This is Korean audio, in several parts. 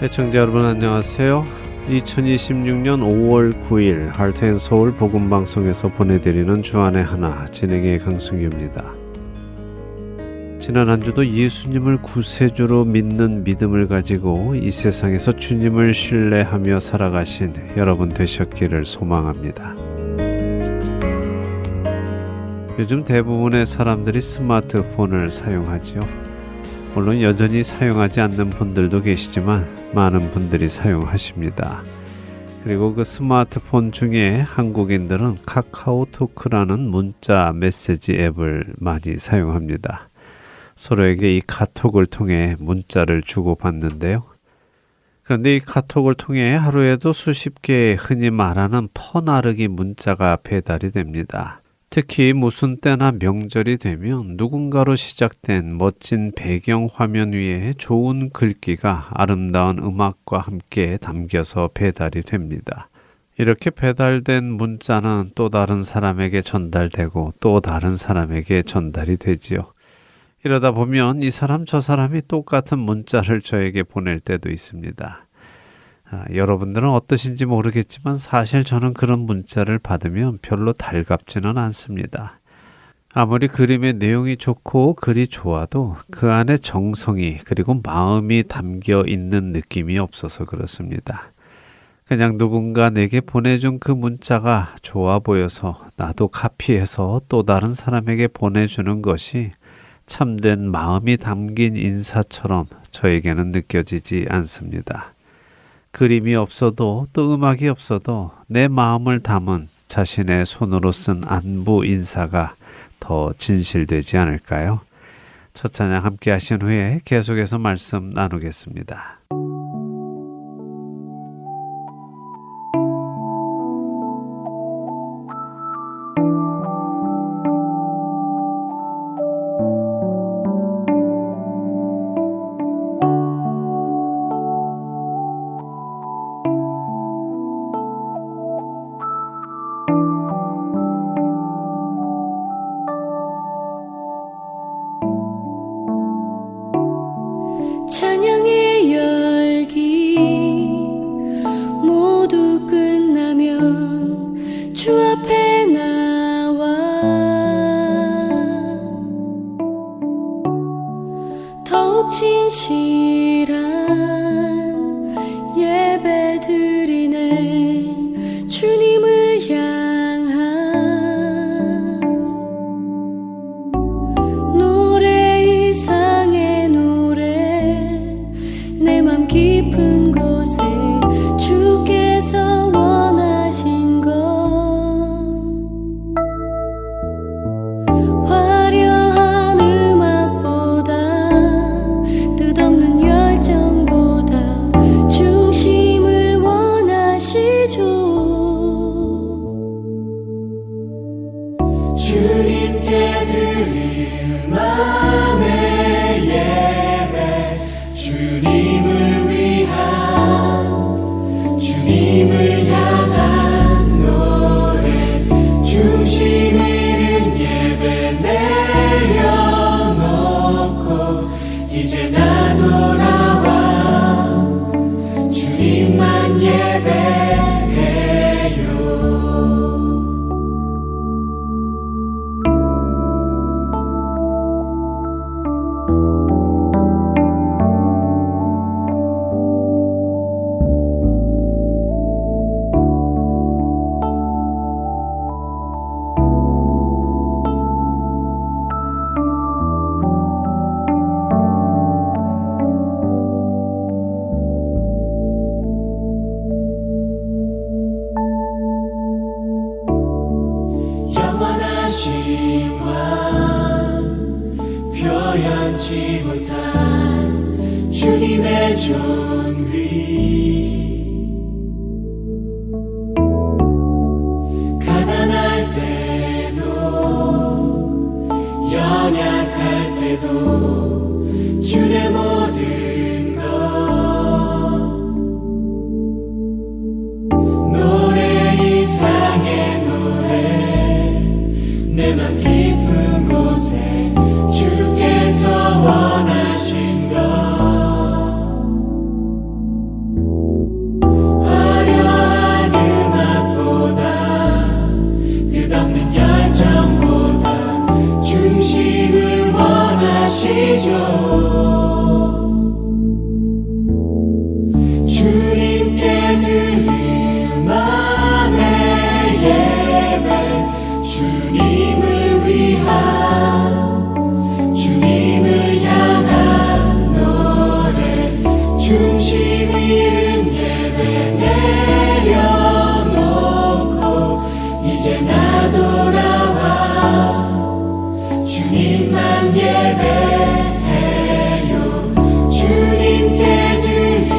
애청자 여러분 안녕하세요. 2026년 5월 9일 하트앤서울 복음방송에서 보내드리는 주안의 하나 진행의 강승규입니다. 지난 한 주도 예수님을 구세주로 믿는 믿음을 가지고 이 세상에서 주님을 신뢰하며 살아가신 여러분 되셨기를 소망합니다. 요즘 대부분의 사람들이 스마트폰을 사용하지요. 물론 여전히 사용하지 않는 분들도 계시지만 많은 분들이 사용하십니다. 그리고 그 스마트폰 중에 한국인들은 카카오토크라는 문자 메시지 앱을 많이 사용합니다. 서로에게 이 카톡을 통해 문자를 주고받는데요. 그런데 이 카톡을 통해 하루에도 수십 개의 흔히 말하는 퍼나르기 문자가 배달이 됩니다. 특히 무슨 때나 명절이 되면 누군가로 시작된 멋진 배경 화면 위에 좋은 글귀가 아름다운 음악과 함께 담겨서 배달이 됩니다. 이렇게 배달된 문자는 또 다른 사람에게 전달되고 또 다른 사람에게 전달이 되지요. 이러다 보면 이 사람 저 사람이 똑같은 문자를 저에게 보낼 때도 있습니다. 여러분들은 어떠신지 모르겠지만 사실 저는 그런 문자를 받으면 별로 달갑지는 않습니다. 아무리 그림의 내용이 좋고 글이 좋아도 그 안에 정성이 그리고 마음이 담겨 있는 느낌이 없어서 그렇습니다. 그냥 누군가 내게 보내준 그 문자가 좋아 보여서 나도 카피해서 또 다른 사람에게 보내주는 것이 참된 마음이 담긴 인사처럼 저에게는 느껴지지 않습니다. 그림이 없어도 또 음악이 없어도 내 마음을 담은 자신의 손으로 쓴 안부 인사가 더 진실되지 않을까요? 첫 찬양 함께 하신 후에 계속해서 말씀 나누겠습니다. 주님께 드릴 맘의 예배 주님을 위한 주님을 향한 노래 중심 잃은 예배 내려놓고 이제 나 돌아와 주님만 예배해요 주님께 드릴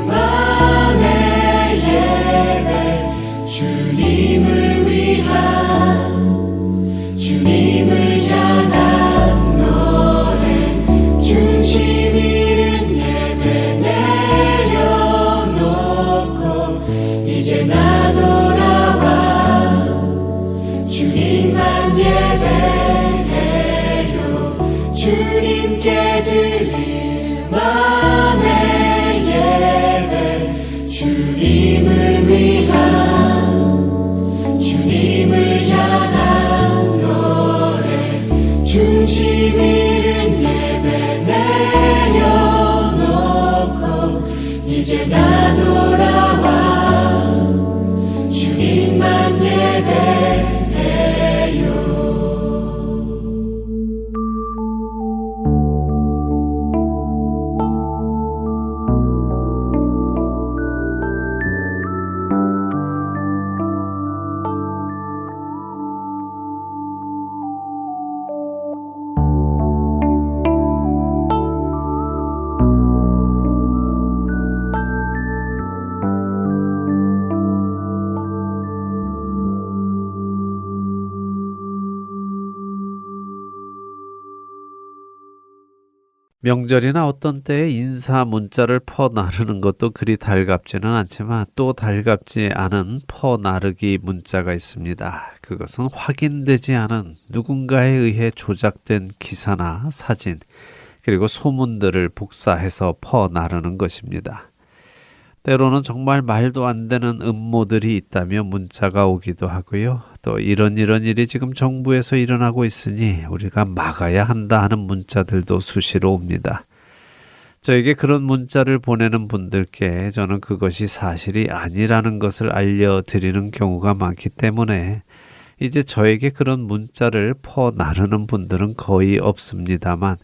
맘의 예배 주님을 위한 주님을 향한 노래 중심 잃은 예배 내려놓고 이제 나 돌아와 주님만 예배해요 주님께 드릴 맘의 예배 주님을 위한 주님을 향한 노래 중심 잃은 예배 내려놓고 이제 나 돌아와 주님만 예배해요 명절이나 어떤 때에 인사 문자를 퍼 나르는 것도 그리 달갑지는 않지만 또 달갑지 않은 퍼 나르기 문자가 있습니다. 그것은 확인되지 않은 누군가에 의해 조작된 기사나 사진 그리고 소문들을 복사해서 퍼 나르는 것입니다. 때로는 정말 말도 안 되는 음모들이 있다며 문자가 오기도 하고요. 또 이런 일이 지금 정부에서 일어나고 있으니 우리가 막아야 한다 하는 문자들도 수시로 옵니다. 저에게 그런 문자를 보내는 분들께 저는 그것이 사실이 아니라는 것을 알려드리는 경우가 많기 때문에 이제 저에게 그런 문자를 퍼 나르는 분들은 거의 없습니다만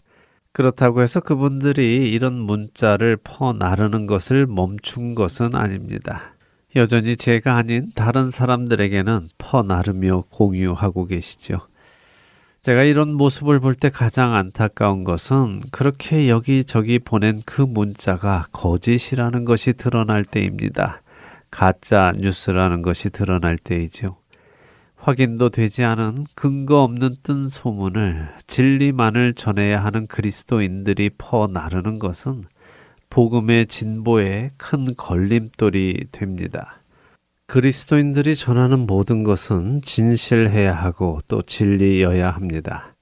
그렇다고 해서 그분들이 이런 문자를 퍼 나르는 것을 멈춘 것은 아닙니다. 여전히 제가 아닌 다른 사람들에게는 퍼 나르며 공유하고 계시죠. 제가 이런 모습을 볼 때 가장 안타까운 것은 그렇게 여기저기 보낸 그 문자가 거짓이라는 것이 드러날 때입니다. 가짜 뉴스라는 것이 드러날 때이죠. 확인도 되지 않은 근거 없는 뜬 소문을 진리만을 전해야 하는 그리스도인들이 퍼 나르는 것은 복음의 진보에 큰 걸림돌이 됩니다. 그리스도인들이 전하는 모든 것은 진실해야 하고 또 진리여야 합니다.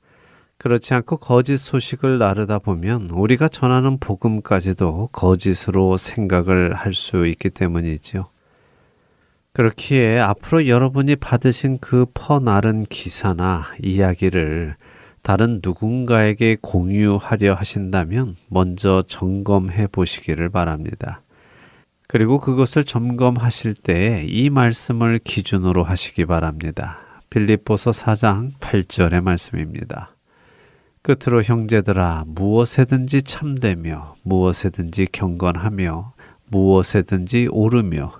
그렇지 않고 거짓 소식을 나르다 보면 우리가 전하는 복음까지도 거짓으로 생각을 할 수 있기 때문이죠. 그렇기에 앞으로 여러분이 받으신 그 퍼나른 기사나 이야기를 다른 누군가에게 공유하려 하신다면 먼저 점검해 보시기를 바랍니다. 그리고 그것을 점검하실 때 이 말씀을 기준으로 하시기 바랍니다. 빌립보서 4장 8절의 말씀입니다. 끝으로 형제들아 무엇에든지 참되며 무엇에든지 경건하며 무엇에든지 오르며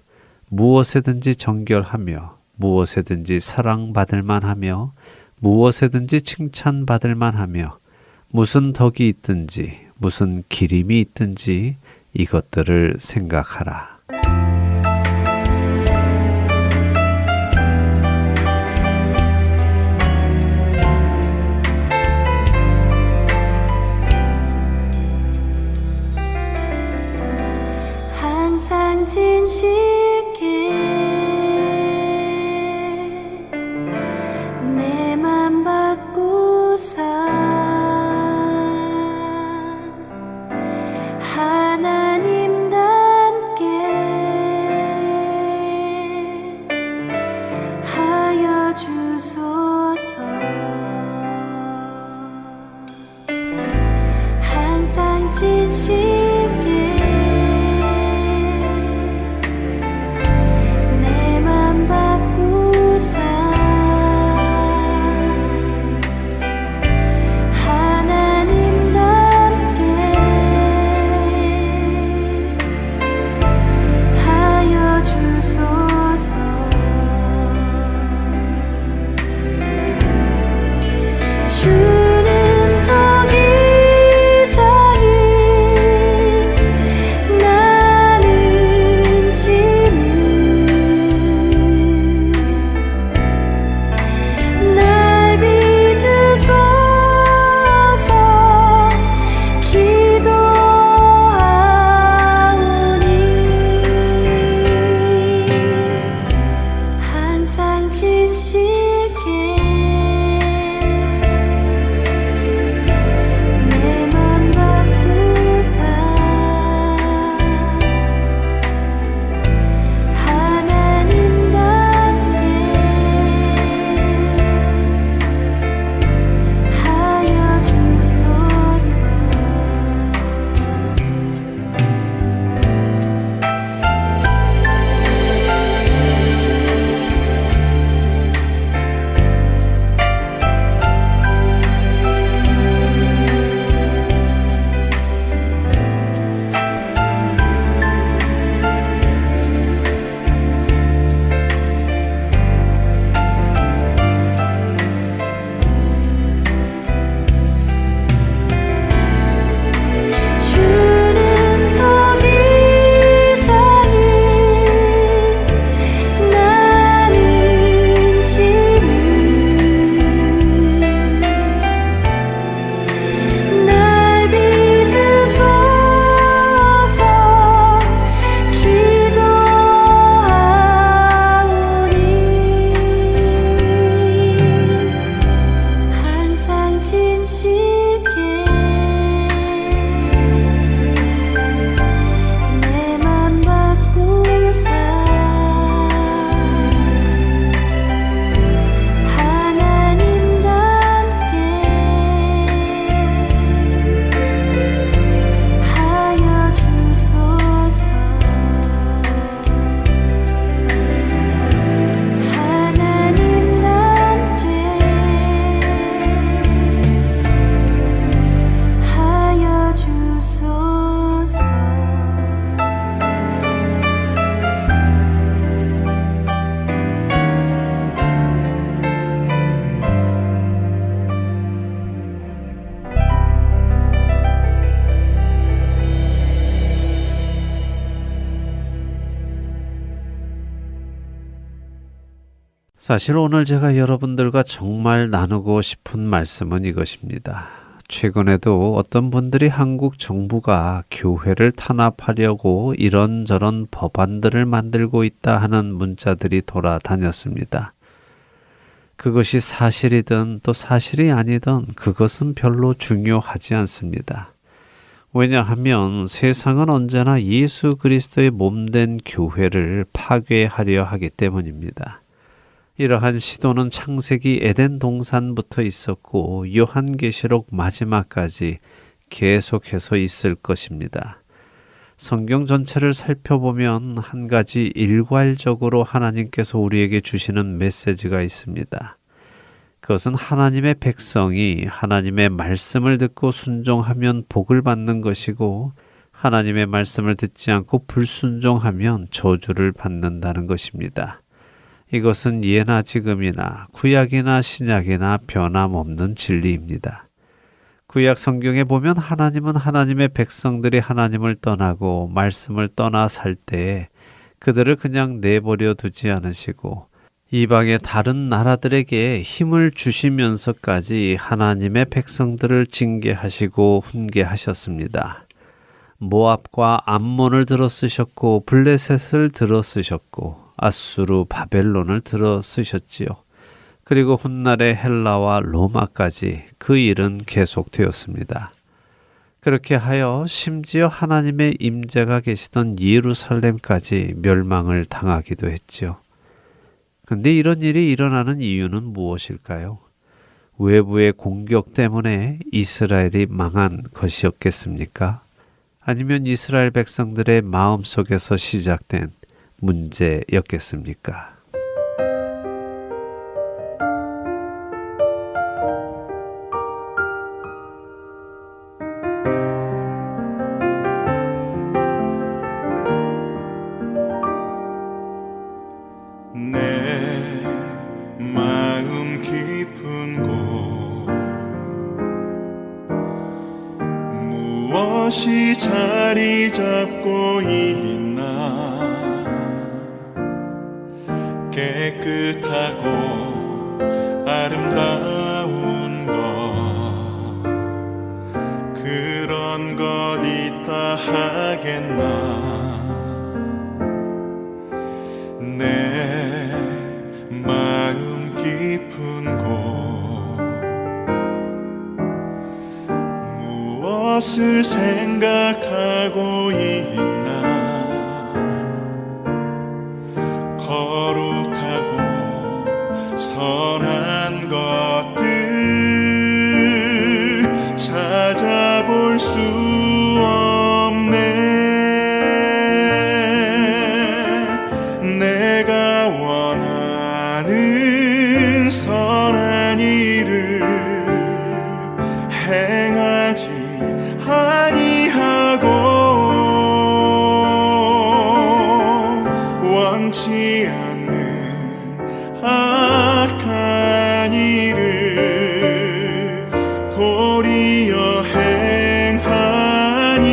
무엇에든지 정결하며 무엇에든지 사랑받을 만하며 무엇에든지 칭찬받을 만하며 무슨 덕이 있든지 무슨 기림이 있든지 이것들을 생각하라. 항상 진실게 내 맘 바꾸사 하나님답게 하여 주소서. 항상 진실게 사실 오늘 제가 여러분들과 정말 나누고 싶은 말씀은 이것입니다. 최근에도 어떤 분들이 한국 정부가 교회를 탄압하려고 이런저런 법안들을 만들고 있다 하는 문자들이 돌아다녔습니다. 그것이 사실이든 또 사실이 아니든 그것은 별로 중요하지 않습니다. 왜냐하면 세상은 언제나 예수 그리스도의 몸된 교회를 파괴하려 하기 때문입니다. 이러한 시도는 창세기 에덴 동산부터 있었고 요한계시록 마지막까지 계속해서 있을 것입니다. 성경 전체를 살펴보면 한 가지 일괄적으로 하나님께서 우리에게 주시는 메시지가 있습니다. 그것은 하나님의 백성이 하나님의 말씀을 듣고 순종하면 복을 받는 것이고 하나님의 말씀을 듣지 않고 불순종하면 저주를 받는다는 것입니다. 이것은 예나 지금이나 구약이나 신약이나 변함없는 진리입니다. 구약 성경에 보면 하나님은 하나님의 백성들이 하나님을 떠나고 말씀을 떠나 살 때에 그들을 그냥 내버려 두지 않으시고 이방의 다른 나라들에게 힘을 주시면서까지 하나님의 백성들을 징계하시고 훈계하셨습니다. 모압과 암몬을 들어 쓰셨고 블레셋을 들어 쓰셨고 아수르 바벨론을 들어 쓰셨지요. 그리고 훗날의 헬라와 로마까지 그 일은 계속되었습니다. 그렇게 하여 심지어 하나님의 임재가 계시던 예루살렘까지 멸망을 당하기도 했지요. 그런데 이런 일이 일어나는 이유는 무엇일까요? 외부의 공격 때문에 이스라엘이 망한 것이었겠습니까? 아니면 이스라엘 백성들의 마음속에서 시작된 문제였겠습니까? 내 마음 깊은 곳 무엇이 자리 잡고 있나 깨끗하고 아름다운 것 그런 것 있다 하겠나 내 마음 깊은 곳 무엇을 생각하고 있나 거룩하고 선한 것들 찾아볼 수 없네 내가 원하는 선한 일을 행하지 아니하고 원치 않는 악한 일을 도리어 행하니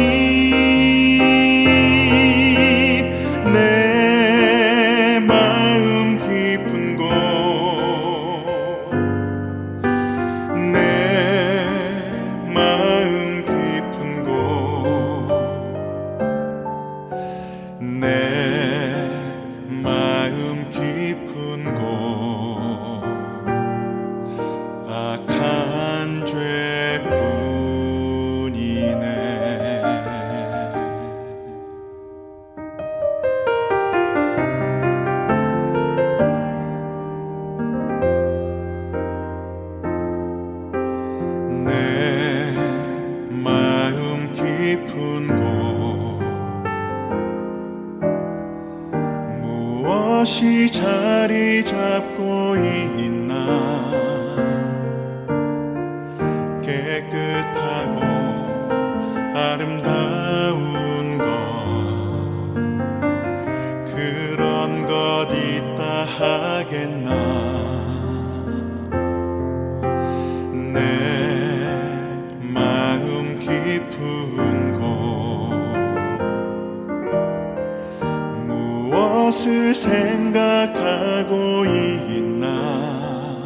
내 마음 깊은 곳 내 마음 깊은 곳 내 마음 깊은 곳 악한 죄뿐이네 내 마음 깊은 곳 무엇이 자리 잡고 있나 깨끗하고 아름다운 것 그런 것 있다 하겠나 내 마음 깊은 곳 무엇 것을 생각하고 있나?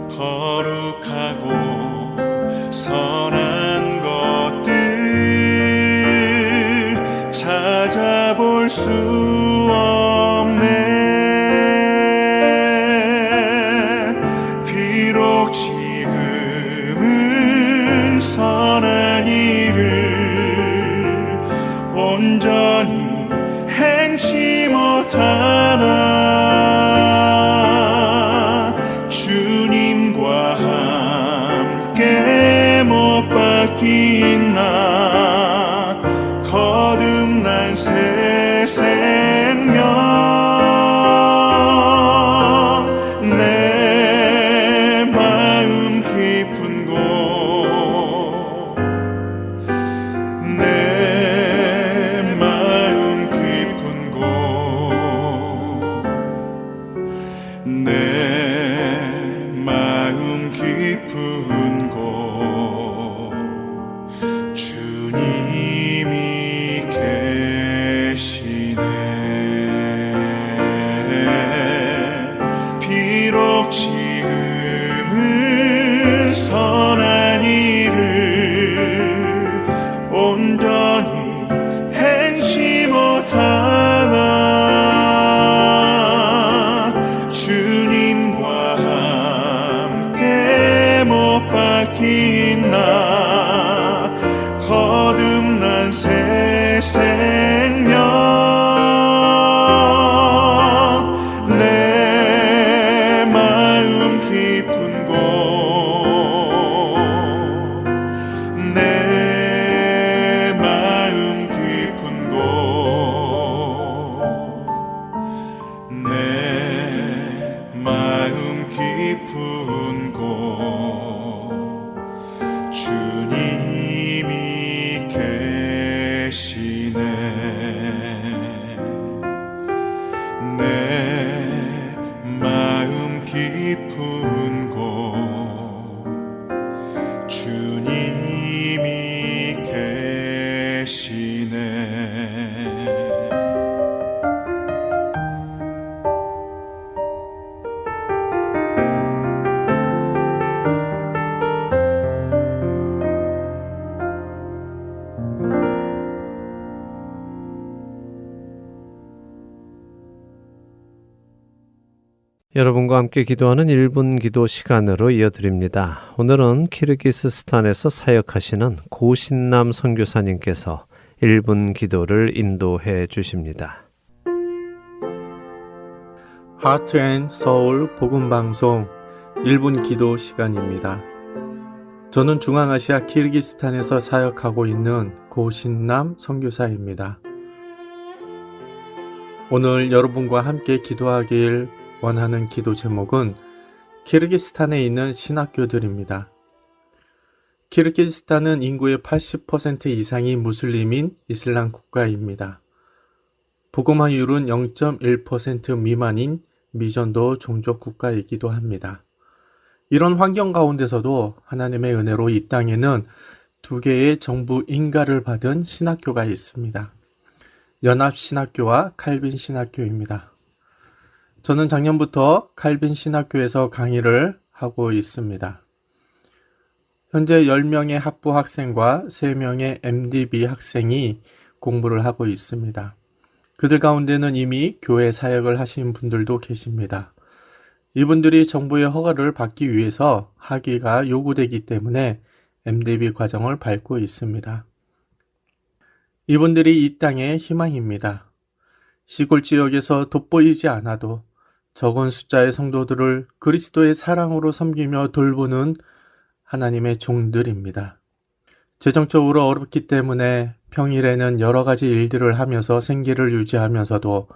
거룩하고 선한 것들 찾아볼 수 없네. 비록 지금은 선한 일을 온전히 행치 못하나 주님과 함께 못 박힌 나 거듭난 새 생명 내 마음 깊은 곳 내 마음 깊은 곳 내 마음 깊은 곳 주님이 계시네. 비록 지금은 선한 일을 온전히 행치 못하나 주님과 함께 못 박힌 나 거듭난 새 생명 내 마음 깊은 곳 내 마음 깊은 곳 내 마음 깊은 곳 주님이 계시네. 내 마음 깊은 곳 주님이 계시네. 여러분과 함께 기도하는 1분 기도 시간으로 이어드립니다. 오늘은 키르기스스탄에서 사역하시는 고신남 선교사님께서 1분 기도를 인도해 주십니다. 하트 앤 서울 복음 방송 1분 기도 시간입니다. 저는 중앙아시아 키르기스탄에서 사역하고 있는 고신남 선교사입니다. 오늘 여러분과 함께 기도하길 원하는 기도 제목은 키르기스탄에 있는 신학교들입니다. 키르기스탄은 인구의 80% 이상이 무슬림인 이슬람 국가입니다. 복음화율은 0.1% 미만인 미전도 종족 국가이기도 합니다. 이런 환경 가운데서도 하나님의 은혜로 이 땅에는 2개의 정부 인가를 받은 신학교가 있습니다. 연합신학교와 칼빈신학교입니다. 저는 작년부터 칼빈신학교에서 강의를 하고 있습니다. 현재 10명의 학부 학생과 3명의 MDB 학생이 공부를 하고 있습니다. 그들 가운데는 이미 교회 사역을 하신 분들도 계십니다. 이분들이 정부의 허가를 받기 위해서 학위가 요구되기 때문에 MDB 과정을 밟고 있습니다. 이분들이 이 땅의 희망입니다. 시골 지역에서 돋보이지 않아도 적은 숫자의 성도들을 그리스도의 사랑으로 섬기며 돌보는 하나님의 종들입니다. 재정적으로 어렵기 때문에 평일에는 여러 가지 일들을 하면서 생계를 유지하면서도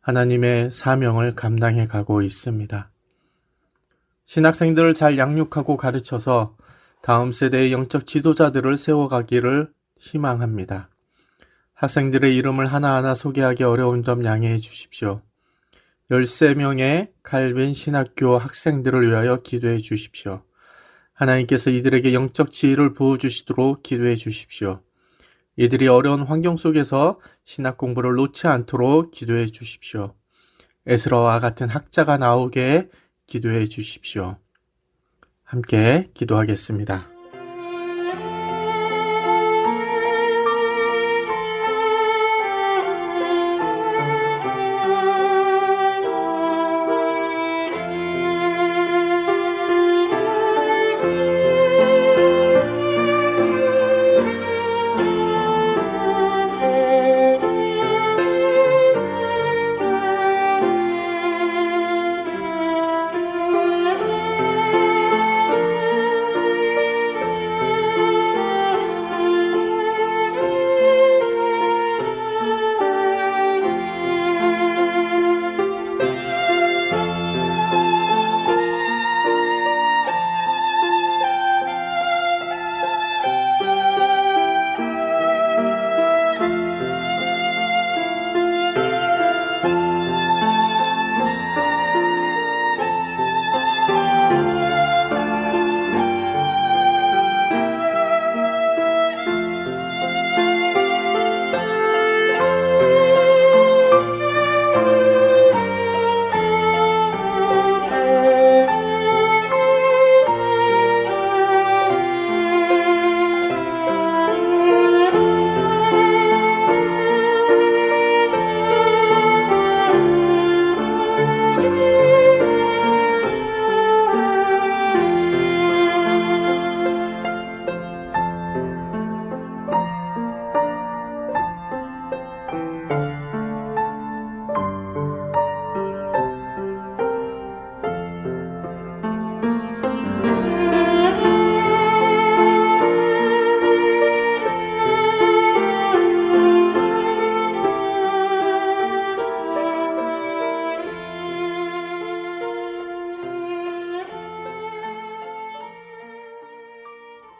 하나님의 사명을 감당해 가고 있습니다. 신학생들을 잘 양육하고 가르쳐서 다음 세대의 영적 지도자들을 세워가기를 희망합니다. 학생들의 이름을 하나하나 소개하기 어려운 점 양해해 주십시오. 13명의 칼빈 신학교 학생들을 위하여 기도해 주십시오. 하나님께서 이들에게 영적 지혜를 부어주시도록 기도해 주십시오. 이들이 어려운 환경 속에서 신학 공부를 놓지 않도록 기도해 주십시오. 에스라와 같은 학자가 나오게 기도해 주십시오. 함께 기도하겠습니다.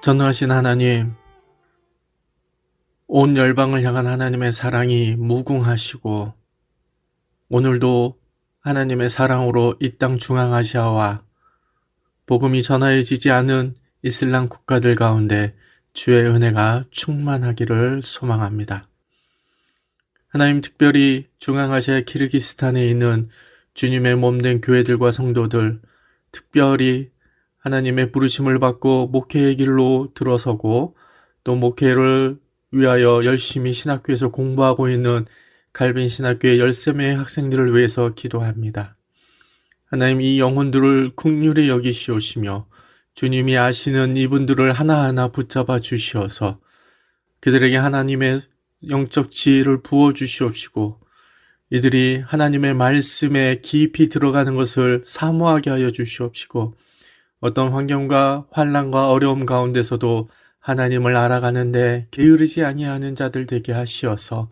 전능하신 하나님, 온 열방을 향한 하나님의 사랑이 무궁하시고 오늘도 하나님의 사랑으로 이 땅 중앙아시아와 복음이 전하여지지 않은 이슬람 국가들 가운데 주의 은혜가 충만하기를 소망합니다. 하나님, 특별히 중앙아시아 키르기스탄에 있는 주님의 몸된 교회들과 성도들, 특별히 하나님의 부르심을 받고 목회의 길로 들어서고 또 목회를 위하여 열심히 신학교에서 공부하고 있는 갈빈 신학교의 13명의 학생들을 위해서 기도합니다. 하나님, 이 영혼들을 긍휼히 여기시오시며 주님이 아시는 이분들을 하나하나 붙잡아 주시어서 그들에게 하나님의 영적 지혜를 부어 주시옵시고 이들이 하나님의 말씀에 깊이 들어가는 것을 사모하게 하여 주시옵시고 어떤 환경과 환난과 어려움 가운데서도 하나님을 알아가는데 게으르지 아니하는 자들 되게 하시어서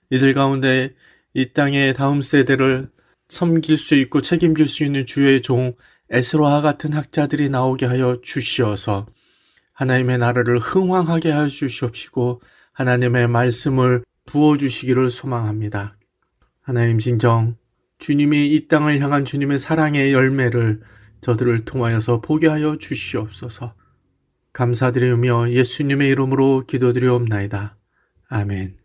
이들 가운데 이 땅의 다음 세대를 섬길 수 있고 책임질 수 있는 주의 종 에스라와 같은 학자들이 나오게 하여 주시어서 하나님의 나라를 흥왕하게 하여 주시옵시고 하나님의 말씀을 부어주시기를 소망합니다. 하나님, 진정 주님이 이 땅을 향한 주님의 사랑의 열매를 저들을 통하여서 보게 하여 주시옵소서. 감사드리며 예수님의 이름으로 기도드리옵나이다. 아멘.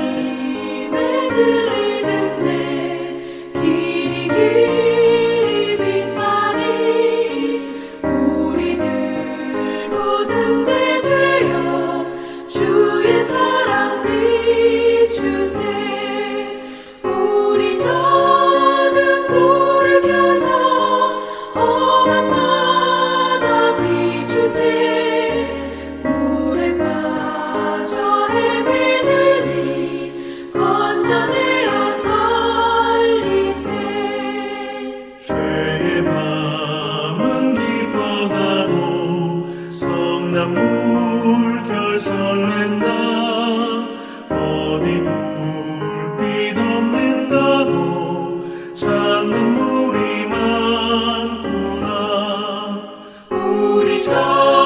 하나님의 주를 듣네 길이 길이 빛나니 우리들도 등대 되어 주의 사랑 비추세 우리 작은 불을 켜서 험한 바다 비추세 물에 빠져 헤매느니 건져내어 살리세 죄의 밤은 깊어가고 성난 물결 설렌다 어디 불빛 없는가고 찾는 물이 많구나 우리 저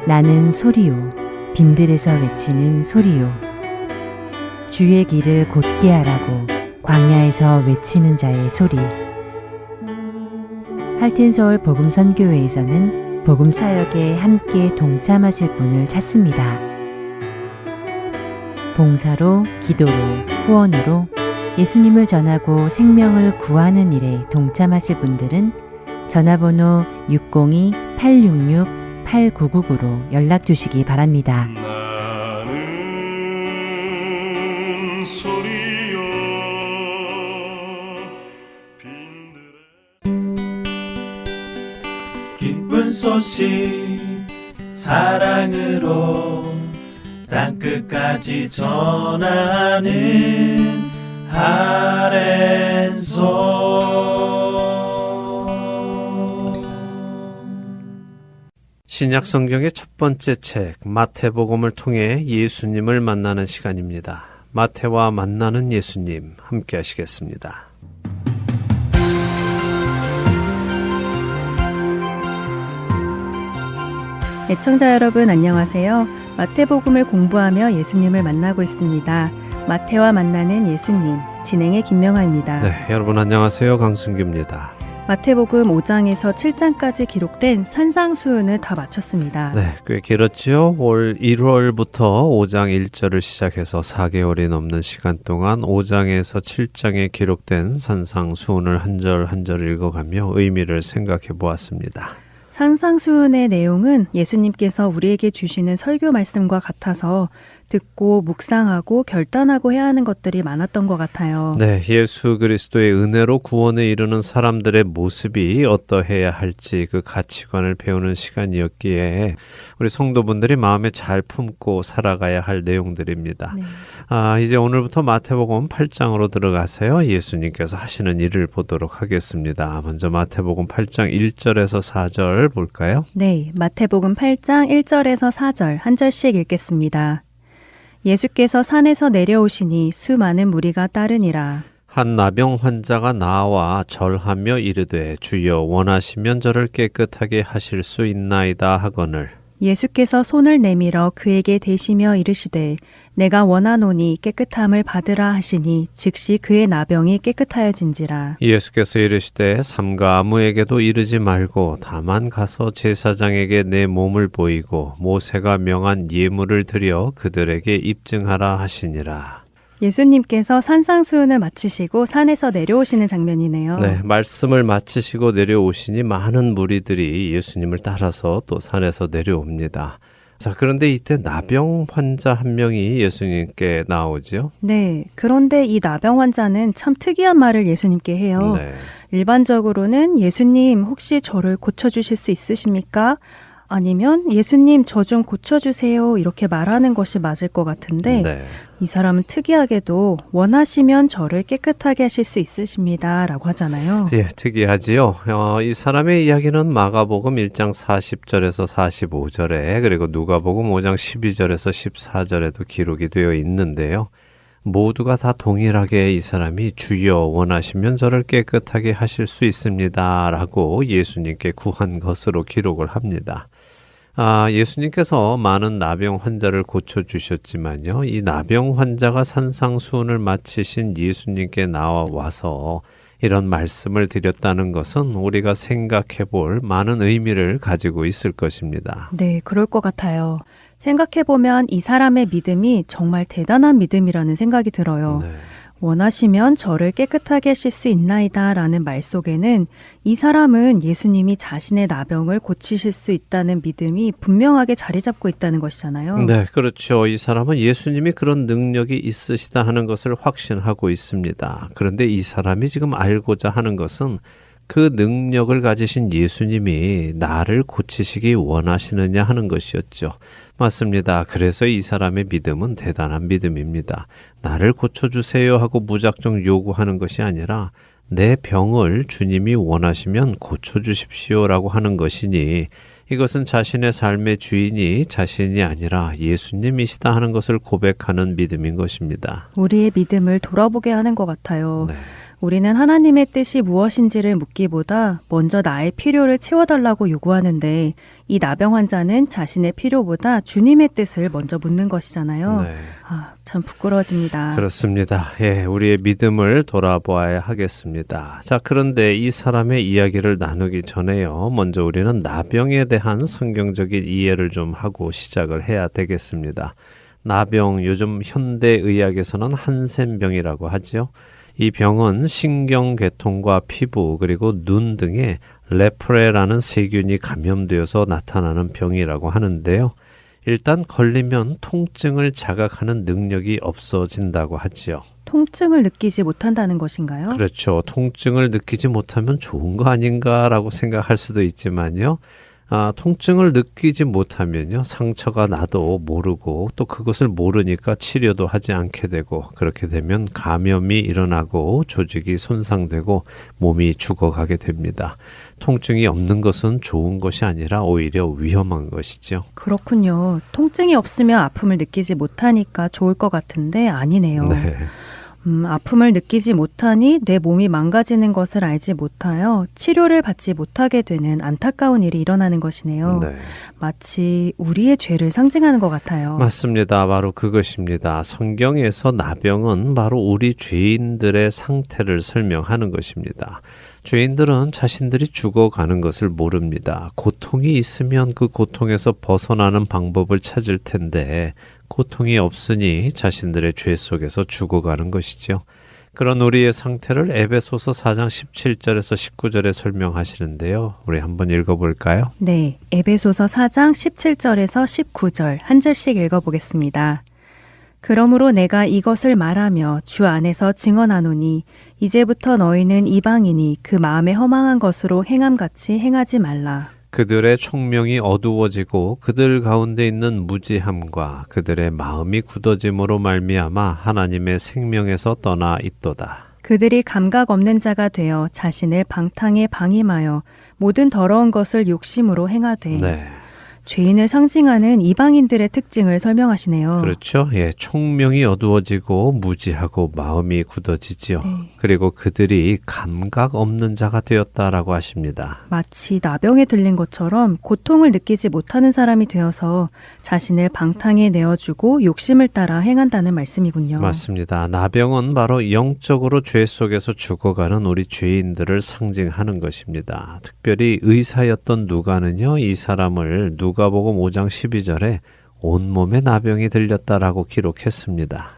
나는 소리요 빈들에서 외치는 소리요 주의 길을 곧게 하라고 광야에서 외치는 자의 소리. 할텐서울 복음선교회에서는 복음 사역에 함께 동참하실 분을 찾습니다. 봉사로, 기도로, 후원으로 예수님을 전하고 생명을 구하는 일에 동참하실 분들은 전화번호 602-866-8999로 연락 주시기 바랍니다. 나는 소리여 기쁜 소식 사랑으로 땅끝까지 전하는 아랜소. 신약 성경의 첫 번째 책 마태복음을 통해 예수님을 만나는 시간입니다. 마태와 만나는 예수님 함께 하시겠습니다. 애청자 여러분 안녕하세요. 마태복음을 공부하며 예수님을 만나고 있습니다. 마태와 만나는 예수님, 진행의 김명아입니다. 네, 여러분 안녕하세요. 강승규입니다. 마태복음 5장에서 7장까지 기록된 산상수훈을 다 마쳤습니다. 네, 꽤 길었지요. 올 1월부터 5장 1절을 시작해서 4개월이 넘는 시간 동안 5장에서 7장에 기록된 산상수훈을 한 절 한 절 읽어가며 의미를 생각해 보았습니다. 산상수훈의 내용은 예수님께서 우리에게 주시는 설교 말씀과 같아서 듣고 묵상하고 결단하고 해야 하는 것들이 많았던 것 같아요. 네, 예수 그리스도의 은혜로 구원에 이르는 사람들의 모습이 어떠해야 할지 그 가치관을 배우는 시간이었기에 우리 성도분들이 마음에 잘 품고 살아가야 할 내용들입니다. 네. 이제 오늘부터 마태복음 8장으로 들어가서요. 예수님께서 하시는 일을 보도록 하겠습니다. 먼저 마태복음 8장 1절에서 4절 볼까요? 네, 마태복음 8장 1절에서 4절 한 절씩 읽겠습니다. 예수께서 산에서 내려오시니 수많은 무리가 따르니라. 한 나병 환자가 나와 절하며 이르되 주여 원하시면 저를 깨끗하게 하실 수 있나이다 하거늘. 예수께서 손을 내밀어 그에게 대시며 이르시되 내가 원하노니 깨끗함을 받으라 하시니 즉시 그의 나병이 깨끗하여진지라. 예수께서 이르시되 삼가 아무에게도 이르지 말고 다만 가서 제사장에게 내 몸을 보이고 모세가 명한 예물을 드려 그들에게 입증하라 하시니라. 예수님께서 산상수훈을 마치시고 산에서 내려오시는 장면이네요. 네, 말씀을 마치시고 내려오시니 많은 무리들이 예수님을 따라서 또 산에서 내려옵니다. 자, 그런데 이때 나병 환자 한 명이 예수님께 나오죠. 네, 그런데 이 나병 환자는 참 특이한 말을 예수님께 해요. 네. 일반적으로는 예수님 혹시 저를 고쳐주실 수 있으십니까? 아니면 예수님 저 좀 고쳐주세요 이렇게 말하는 것이 맞을 것 같은데 네. 이 사람은 특이하게도 원하시면 저를 깨끗하게 하실 수 있으십니다 라고 하잖아요. 예, 특이하지요. 이 사람의 이야기는 마가복음 1장 40절에서 45절에 그리고 누가복음 5장 12절에서 14절에도 기록이 되어 있는데요. 모두가 다 동일하게 이 사람이 주여 원하시면 저를 깨끗하게 하실 수 있습니다 라고 예수님께 구한 것으로 기록을 합니다. 예수님께서 많은 나병 환자를 고쳐주셨지만요. 이 나병 환자가 산상수훈을 마치신 예수님께 나와서 이런 말씀을 드렸다는 것은 우리가 생각해 볼 많은 의미를 가지고 있을 것입니다. 네, 그럴 것 같아요. 생각해보면 이 사람의 믿음이 정말 대단한 믿음이라는 생각이 들어요. 네. 원하시면 저를 깨끗하게 하실 수 있나이다 라는 말 속에는 이 사람은 예수님이 자신의 나병을 고치실 수 있다는 믿음이 분명하게 자리 잡고 있다는 것이잖아요. 네, 그렇죠. 이 사람은 예수님이 그런 능력이 있으시다 하는 것을 확신하고 있습니다. 그런데 이 사람이 지금 알고자 하는 것은 그 능력을 가지신 예수님이 나를 고치시기 원하시느냐 하는 것이었죠. 맞습니다. 그래서 이 사람의 믿음은 대단한 믿음입니다. 나를 고쳐주세요 하고 무작정 요구하는 것이 아니라 내 병을 주님이 원하시면 고쳐주십시오라고 하는 것이니 이것은 자신의 삶의 주인이 자신이 아니라 예수님이시다 하는 것을 고백하는 믿음인 것입니다. 우리의 믿음을 돌아보게 하는 것 같아요. 네. 우리는 하나님의 뜻이 무엇인지를 묻기보다 먼저 나의 필요를 채워달라고 요구하는데 이 나병 환자는 자신의 필요보다 주님의 뜻을 먼저 묻는 것이잖아요. 네. 참 부끄러워집니다. 그렇습니다. 예, 우리의 믿음을 돌아보아야 하겠습니다. 자, 그런데 이 사람의 이야기를 나누기 전에요. 먼저 우리는 나병에 대한 성경적인 이해를 좀 하고 시작을 해야 되겠습니다. 나병, 요즘 현대의학에서는 한센병이라고 하죠. 이 병은 신경계통과 피부 그리고 눈 등에 레프레라는 세균이 감염되어서 나타나는 병이라고 하는데요. 일단 걸리면 통증을 자각하는 능력이 없어진다고 하지요. 통증을 느끼지 못한다는 것인가요? 그렇죠. 통증을 느끼지 못하면 좋은 거 아닌가라고 생각할 수도 있지만요. 통증을 느끼지 못하면요. 상처가 나도 모르고 또 그것을 모르니까 치료도 하지 않게 되고 그렇게 되면 감염이 일어나고 조직이 손상되고 몸이 죽어가게 됩니다. 통증이 없는 것은 좋은 것이 아니라 오히려 위험한 것이죠. 그렇군요. 통증이 없으면 아픔을 느끼지 못하니까 좋을 것 같은데 아니네요. 네. 아픔을 느끼지 못하니 내 몸이 망가지는 것을 알지 못하여 치료를 받지 못하게 되는 안타까운 일이 일어나는 것이네요. 네. 마치 우리의 죄를 상징하는 것 같아요. 맞습니다. 바로 그것입니다. 성경에서 나병은 바로 우리 죄인들의 상태를 설명하는 것입니다. 죄인들은 자신들이 죽어가는 것을 모릅니다. 고통이 있으면 그 고통에서 벗어나는 방법을 찾을 텐데 고통이 없으니 자신들의 죄 속에서 죽어가는 것이죠. 그런 우리의 상태를 에베소서 4장 17절에서 19절에 설명하시는데요. 우리 한번 읽어볼까요? 네, 에베소서 4장 17절에서 19절 한 절씩 읽어보겠습니다. 그러므로 내가 이것을 말하며 주 안에서 증언하노니 이제부터 너희는 이방인이 그 마음에 허망한 것으로 행함같이 행하지 말라. 그들의 총명이 어두워지고 그들 가운데 있는 무지함과 그들의 마음이 굳어짐으로 말미암아 하나님의 생명에서 떠나 있도다. 그들이 감각 없는 자가 되어 자신을 방탕에 방임하여 모든 더러운 것을 욕심으로 행하되 네. 죄인을 상징하는 이방인들의 특징을 설명하시네요. 그렇죠. 예, 총명이 어두워지고 무지하고 마음이 굳어지지요. 네. 그리고 그들이 감각 없는 자가 되었다라고 하십니다. 마치 나병에 들린 것처럼 고통을 느끼지 못하는 사람이 되어서 자신을 방탕에 내어주고 욕심을 따라 행한다는 말씀이군요. 맞습니다. 나병은 바로 영적으로 죄 속에서 죽어가는 우리 죄인들을 상징하는 것입니다. 특별히 의사였던 누가는요, 이 사람을 누가복음 5장 12절에 온몸에 나병이 들렸다라고 기록했습니다.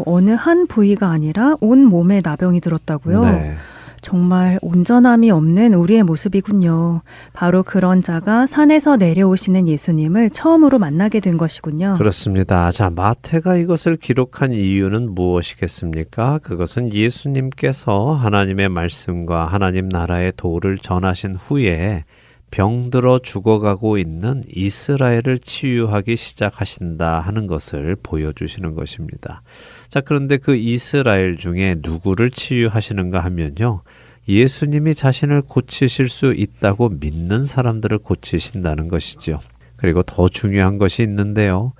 어느 한 부위가 아니라 온 몸에 나병이 들었다고요? 네. 정말 온전함이 없는 우리의 모습이군요. 바로 그런 자가 산에서 내려오시는 예수님을 처음으로 만나게 된 것이군요. 그렇습니다. 자, 마태가 이것을 기록한 이유는 무엇이겠습니까? 그것은 예수님께서 하나님의 말씀과 하나님 나라의 도를 전하신 후에 병들어 죽어가고 있는 이스라엘을 치유하기 시작하신다 하는 것을 보여주시는 것입니다. 자, 그런데 그 이스라엘 중에 누구를 치유하시는가 하면요. 예수님이 자신을 고치실 수 있다고 믿는 사람들을 고치신다는 것이죠. 그리고 더 중요한 것이 있는데요.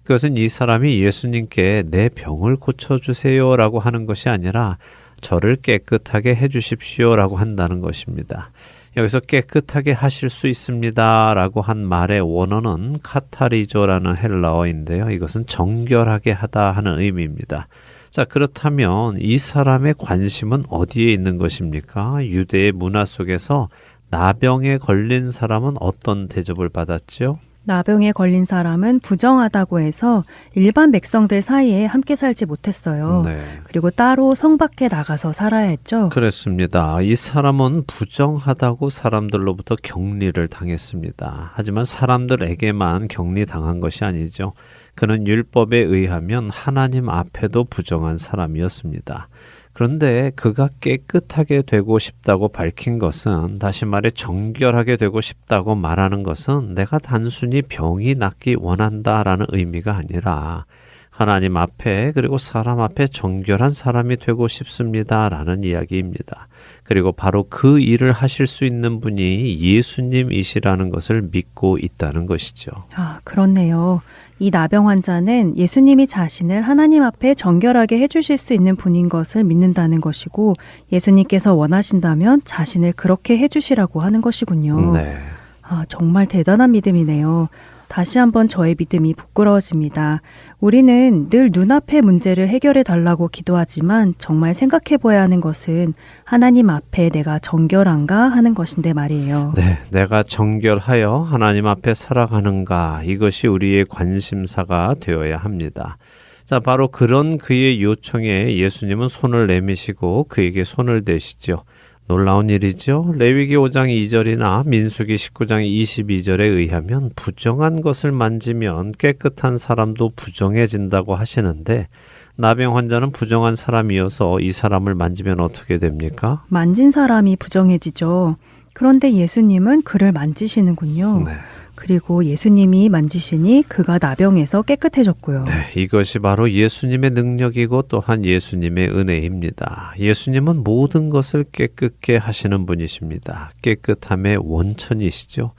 그것은 이 사람이 예수님께 내 병을 고쳐주세요 라고 하는 것이 아니라 저를 깨끗하게 해주십시오 라고 한다는 것입니다. 여기서 깨끗하게 하실 수 있습니다 라고 한 말의 원어는 카타리조라는 헬라어인데요. 이것은 정결하게 하다 하는 의미입니다. 자, 그렇다면 이 사람의 관심은 어디에 있는 것입니까? 유대의 문화 속에서 나병에 걸린 사람은 어떤 대접을 받았죠? 나병에 걸린 사람은 부정하다고 해서 일반 백성들 사이에 함께 살지 못했어요. 네. 그리고 따로 성 밖에 나가서 살아야 했죠. 그렇습니다. 이 사람은 부정하다고 사람들로부터 격리를 당했습니다. 하지만 사람들에게만 격리당한 것이 아니죠. 그는 율법에 의하면 하나님 앞에도 부정한 사람이었습니다. 그런데 그가 깨끗하게 되고 싶다고 밝힌 것은, 다시 말해 정결하게 되고 싶다고 말하는 것은 내가 단순히 병이 낫기 원한다라는 의미가 아니라 하나님 앞에 그리고 사람 앞에 정결한 사람이 되고 싶습니다라는 이야기입니다. 그리고 바로 그 일을 하실 수 있는 분이 예수님이시라는 것을 믿고 있다는 것이죠. 아, 그렇네요. 이 나병 환자는 예수님이 자신을 하나님 앞에 정결하게 해주실 수 있는 분인 것을 믿는다는 것이고 예수님께서 원하신다면 자신을 그렇게 해주시라고 하는 것이군요. 네. 아, 정말 대단한 믿음이네요. 다시 한번 저의 믿음이 부끄러워집니다. 우리는 늘 눈앞의 문제를 해결해 달라고 기도하지만 정말 생각해 봐야 하는 것은 하나님 앞에 내가 정결한가 하는 것인데 말이에요. 네, 내가 정결하여 하나님 앞에 살아가는가 이것이 우리의 관심사가 되어야 합니다. 자, 바로 그런 그의 요청에 예수님은 손을 내미시고 그에게 손을 대시죠. 놀라운 일이죠. 레위기 5장 2절이나 민수기 19장 22절에 의하면 부정한 것을 만지면 깨끗한 사람도 부정해진다고 하시는데 나병 환자는 부정한 사람이어서 이 사람을 만지면 어떻게 됩니까? 만진 사람이 부정해지죠. 그런데 예수님은 그를 만지시는군요. 네. 그리고 예수님이 만지시니 그가 나병에서 깨끗해졌고요. 네, 이것이 바로 예수님의 능력이고 또한 예수님의 은혜입니다. 예수님은 모든 것을 깨끗게 하시는 분이십니다. 깨끗함의 원천이시죠.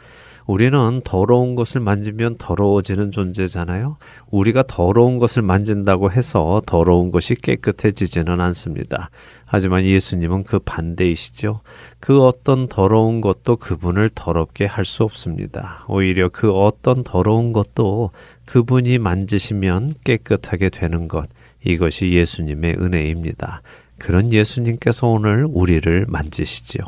우리는 더러운 것을 만지면 더러워지는 존재잖아요. 우리가 더러운 것을 만진다고 해서 더러운 것이 깨끗해지지는 않습니다. 하지만 예수님은 그 반대이시죠. 그 어떤 더러운 것도 그분을 더럽게 할 수 없습니다. 오히려 그 어떤 더러운 것도 그분이 만지시면 깨끗하게 되는 것, 이것이 예수님의 은혜입니다. 그런 예수님께서 오늘 우리를 만지시죠.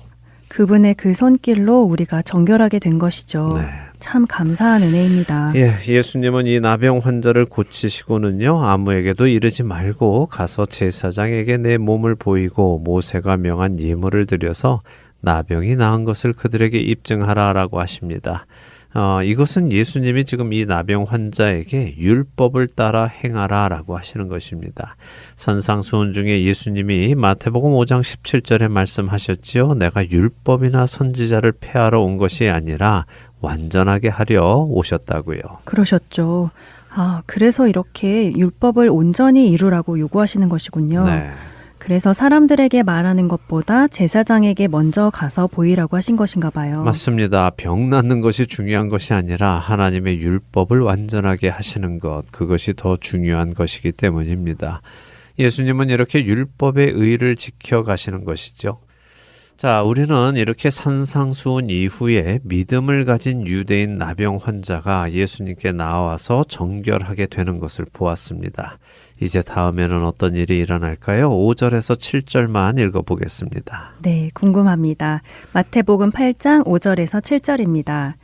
그분의 그 손길로 우리가 정결하게 된 것이죠. 네. 참 감사한 은혜입니다. 예수님은 이 나병 환자를 고치시고는요, 아무에게도 이르지 말고 가서 제사장에게 내 몸을 보이고 모세가 명한 예물을 드려서 나병이 나은 것을 그들에게 입증하라라고 하십니다. 이것은 예수님이 지금 이 나병 환자에게 율법을 따라 행하라라고 하시는 것입니다. 산상수훈 중에 예수님이 마태복음 5장 17절에 말씀하셨지요. 내가 율법이나 선지자를 폐하러 온 것이 아니라 완전하게 하려 오셨다고요. 그러셨죠. 아, 그래서 이렇게 율법을 온전히 이루라고 요구하시는 것이군요. 네. 그래서 사람들에게 말하는 것보다 제사장에게 먼저 가서 보이라고 하신 것인가 봐요. 맞습니다. 병 낫는 것이 중요한 것이 아니라 하나님의 율법을 완전하게 하시는 것, 그것이 더 중요한 것이기 때문입니다. 예수님은 이렇게 율법의 의를 지켜가시는 것이죠. 자, 우리는 이렇게 산상수훈 이후에 믿음을 가진 유대인 나병 환자가 예수님께 나와서 정결하게 되는 것을 보았습니다. 이제 다음에는 어떤 일이 일어날까요? 5절에서 7절만 읽어보겠습니다. 네, 궁금합니다. 마태복음 8장 5절에서 7절입니다.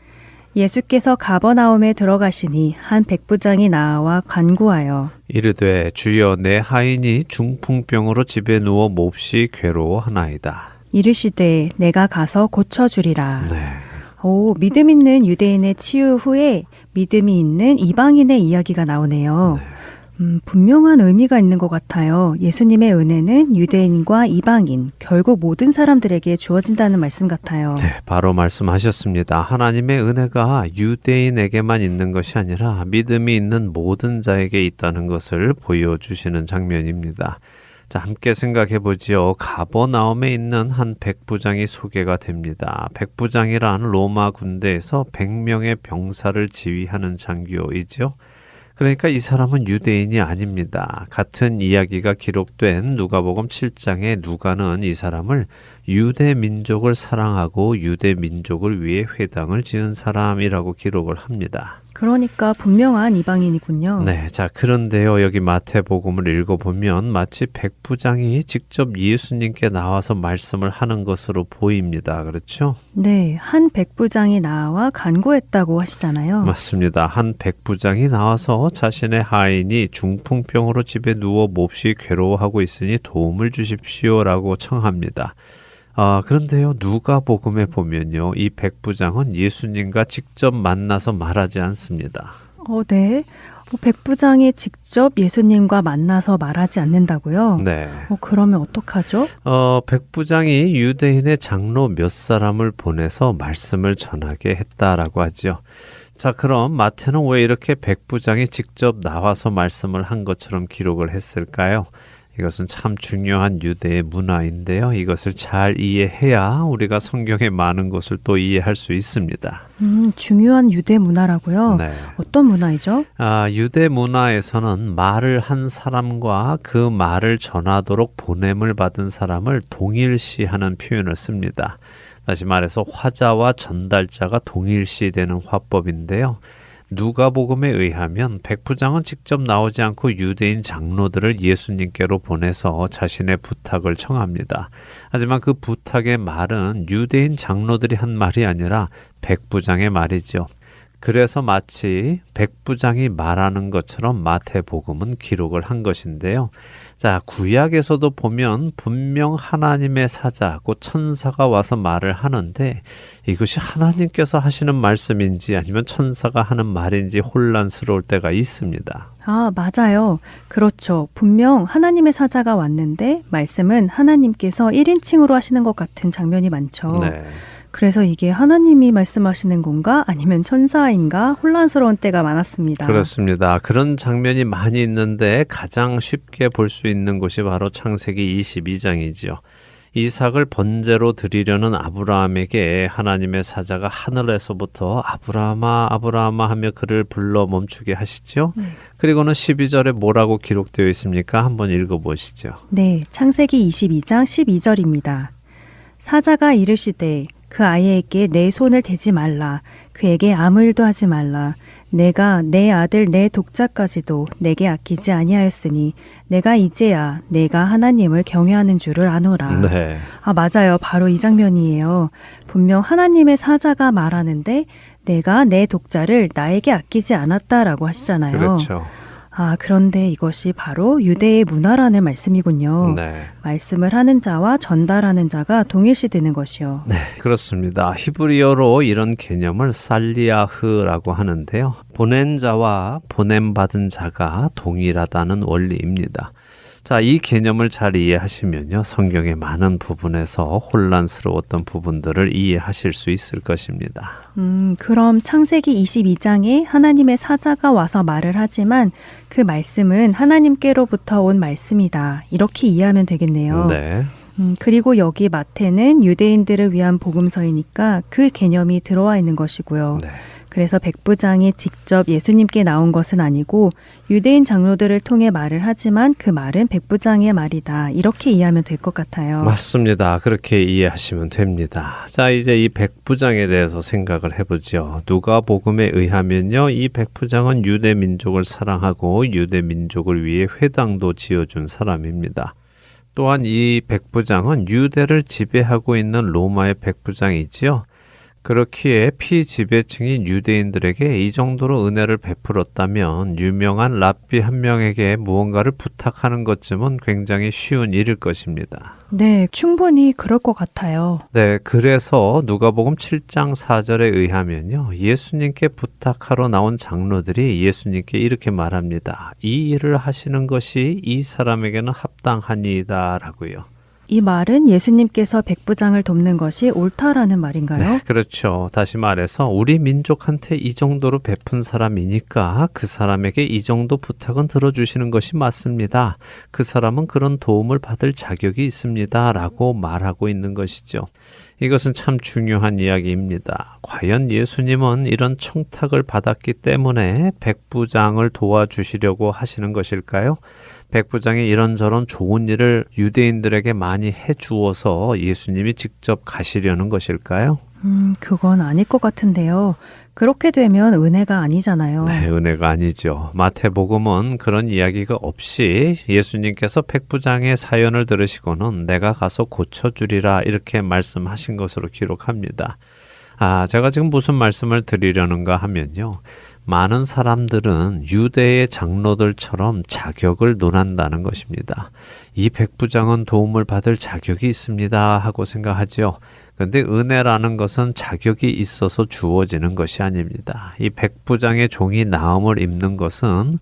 예수께서 가버나움에 들어가시니 한 백부장이 나와 간구하여 이르되 주여 내 하인이 중풍병으로 집에 누워 몹시 괴로워하나이다. 이르시되 내가 가서 고쳐주리라. 네. 오, 믿음 있는 유대인의 치유 후에 믿음이 있는 이방인의 이야기가 나오네요. 분명한 의미가 있는 것 같아요. 예수님의 은혜는 유대인과 이방인, 결국 모든 사람들에게 주어진다는 말씀 같아요. 네, 바로 말씀하셨습니다. 하나님의 은혜가 유대인에게만 있는 것이 아니라 믿음이 있는 모든 자에게 있다는 것을 보여주시는 장면입니다. 자, 함께 생각해 보지요. 가버나움에 있는 한 백부장이 소개가 됩니다. 백부장이란 로마 군대에서 100명의 병사를 지휘하는 장교이죠. 그러니까 이 사람은 유대인이 아닙니다. 같은 이야기가 기록된 누가복음 7장에 누가는 이 사람을 유대 민족을 사랑하고 유대 민족을 위해 회당을 지은 사람이라고 기록을 합니다. 그러니까 분명한 이방인이군요. 네, 자, 그런데요, 여기 마태복음을 읽어보면 마치 백부장이 직접 예수님께 나와서 말씀을 하는 것으로 보입니다. 그렇죠? 네, 한 백부장이 나와 간구했다고 하시잖아요. 맞습니다. 한 백부장이 나와서 자신의 하인이 중풍병으로 집에 누워 몹시 괴로워하고 있으니 도움을 주십시오라고 청합니다. 그런데요, 누가복음에 보면요, 이 백부장은 예수님과 직접 만나서 말하지 않습니다. 네. 백부장이 직접 예수님과 만나서 말하지 않는다고요? 네. 그러면 어떡하죠? 백부장이 유대인의 장로 몇 사람을 보내서 말씀을 전하게 했다라고 하죠. 자, 그럼 마태는 왜 이렇게 백부장이 직접 나와서 말씀을 한 것처럼 기록을 했을까요? 이것은 참 중요한 유대의 문화인데요. 이것을 잘 이해해야 우리가 성경의 많은 것을 또 이해할 수 있습니다. 중요한 유대 문화라고요? 네. 어떤 문화이죠? 유대 문화에서는 말을 한 사람과 그 말을 전하도록 보냄을 받은 사람을 동일시하는 표현을 씁니다. 다시 말해서 화자와 전달자가 동일시되는 화법인데요. 누가복음에 의하면 백부장은 직접 나오지 않고 유대인 장로들을 예수님께로 보내서 자신의 부탁을 청합니다. 하지만 그 부탁의 말은 유대인 장로들이 한 말이 아니라 백부장의 말이죠. 그래서 마치 백부장이 말하는 것처럼 마태복음은 기록을 한 것인데요. 자, 구약에서도 보면 분명 하나님의 사자, 곧 천사가 와서 말을 하는데 이것이 하나님께서 하시는 말씀인지 아니면 천사가 하는 말인지 혼란스러울 때가 있습니다. 맞아요. 그렇죠. 분명 하나님의 사자가 왔는데 말씀은 하나님께서 1인칭으로 하시는 것 같은 장면이 많죠. 네. 그래서 이게 하나님이 말씀하시는 건가 아니면 천사인가 혼란스러운 때가 많았습니다. 그렇습니다. 그런 장면이 많이 있는데 가장 쉽게 볼 수 있는 곳이 바로 창세기 22장이지요. 이삭을 번제로 드리려는 아브라함에게 하나님의 사자가 하늘에서부터 아브라함아 아브라함아 하며 그를 불러 멈추게 하시죠. 네. 그리고는 12절에 뭐라고 기록되어 있습니까? 한번 읽어보시죠. 네, 창세기 22장 12절입니다. 사자가 이르시되 그 아이에게 내 손을 대지 말라. 그에게 아무 일도 하지 말라. 내가 내 아들 내 독자까지도 내게 아끼지 아니하였으니 내가 이제야 내가 하나님을 경외하는 줄을 아노라. 네. 맞아요. 바로 이 장면이에요. 분명 하나님의 사자가 말하는데 내가 내 독자를 나에게 아끼지 않았다라고 하시잖아요. 그렇죠. 그런데 이것이 바로 유대의 문화라는 말씀이군요. 네. 말씀을 하는 자와 전달하는 자가 동일시되는 것이요. 네, 그렇습니다. 히브리어로 이런 개념을 살리아흐라고 하는데요. 보낸 자와 보냄받은 자가 동일하다는 원리입니다. 자, 이 개념을 잘 이해하시면요. 성경의 많은 부분에서 혼란스러웠던 부분들을 이해하실 수 있을 것입니다. 그럼 창세기 22장에 하나님의 사자가 와서 말을 하지만 그 말씀은 하나님께로부터 온 말씀이다. 이렇게 이해하면 되겠네요. 네. 그리고 여기 마태는 유대인들을 위한 복음서이니까 그 개념이 들어와 있는 것이고요. 네. 그래서 백부장이 직접 예수님께 나온 것은 아니고 유대인 장로들을 통해 말을 하지만 그 말은 백부장의 말이다. 이렇게 이해하면 될 것 같아요. 맞습니다. 그렇게 이해하시면 됩니다. 자, 이제 이 백부장에 대해서 생각을 해보죠. 누가복음에 의하면요. 이 백부장은 유대 민족을 사랑하고 유대 민족을 위해 회당도 지어준 사람입니다. 또한 이 백부장은 유대를 지배하고 있는 로마의 백부장이지요. 그렇기에 피지배층인 유대인들에게 이 정도로 은혜를 베풀었다면 유명한 랍비 한 명에게 무언가를 부탁하는 것쯤은 굉장히 쉬운 일일 것입니다. 네, 충분히 그럴 것 같아요. 네, 그래서 누가복음 7장 4절에 의하면요. 예수님께 부탁하러 나온 장로들이 예수님께 이렇게 말합니다. 이 일을 하시는 것이 이 사람에게는 합당하니이다 라고요. 이 말은 예수님께서 백부장을 돕는 것이 옳다라는 말인가요? 네, 그렇죠. 다시 말해서 우리 민족한테 이 정도로 베푼 사람이니까 그 사람에게 이 정도 부탁은 들어주시는 것이 맞습니다. 그 사람은 그런 도움을 받을 자격이 있습니다. 라고 말하고 있는 것이죠. 이것은 참 중요한 이야기입니다. 과연 예수님은 이런 청탁을 받았기 때문에 백부장을 도와주시려고 하시는 것일까요? 백부장이 이런저런 좋은 일을 유대인들에게 많이 해주어서 예수님이 직접 가시려는 것일까요? 그건 아닐 것 같은데요. 그렇게 되면 은혜가 아니잖아요. 네, 은혜가 아니죠. 마태복음은 그런 이야기가 없이 예수님께서 백부장의 사연을 들으시고는 내가 가서 고쳐주리라 이렇게 말씀하신 것으로 기록합니다. 제가 지금 무슨 말씀을 드리려는가 하면요. 많은 사람들은 유대의 장로들처럼 자격을 논한다는 것입니다. 이 백부장은 도움을 받을 자격이 있습니다 하고 생각하죠. 그런데 은혜라는 것은 자격이 있어서 주어지는 것이 아닙니다. 이 백부장의 종이 나음을 입는 것은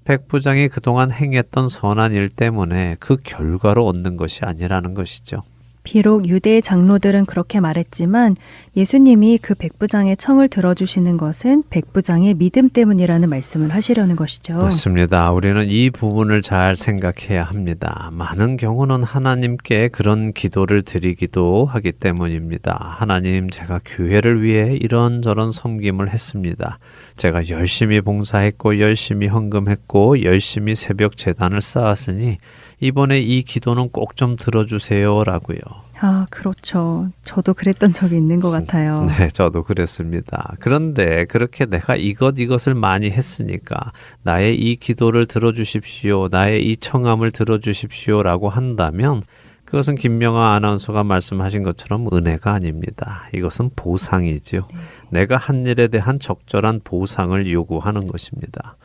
백부장이 그동안 행했던 선한 일 때문에 그 결과로 얻는 것이 아니라는 것이죠. 비록 유대의 장로들은 그렇게 말했지만 예수님이 그 백부장의 청을 들어주시는 것은 백부장의 믿음 때문이라는 말씀을 하시려는 것이죠. 맞습니다. 우리는 이 부분을 잘 생각해야 합니다. 많은 경우는 하나님께 그런 기도를 드리기도 하기 때문입니다. 하나님, 제가 교회를 위해 이런저런 섬김을 했습니다. 제가 열심히 봉사했고 열심히 헌금했고 열심히 새벽 제단을 쌓았으니 이번에 이 기도는 꼭 좀 들어주세요 라고요. 아, 그렇죠. 저도 그랬던 적이 있는 것 같아요. 네, 저도 그랬습니다. 그런데 그렇게 내가 이것을 많이 했으니까 나의 이 기도를 들어주십시오. 나의 이 청함을 들어주십시오 라고 한다면 그것은 김명아 아나운서가 말씀하신 것처럼 은혜가 아닙니다. 이것은 보상이죠. 내가 한 일에 대한 적절한 보상을 요구하는 것입니다.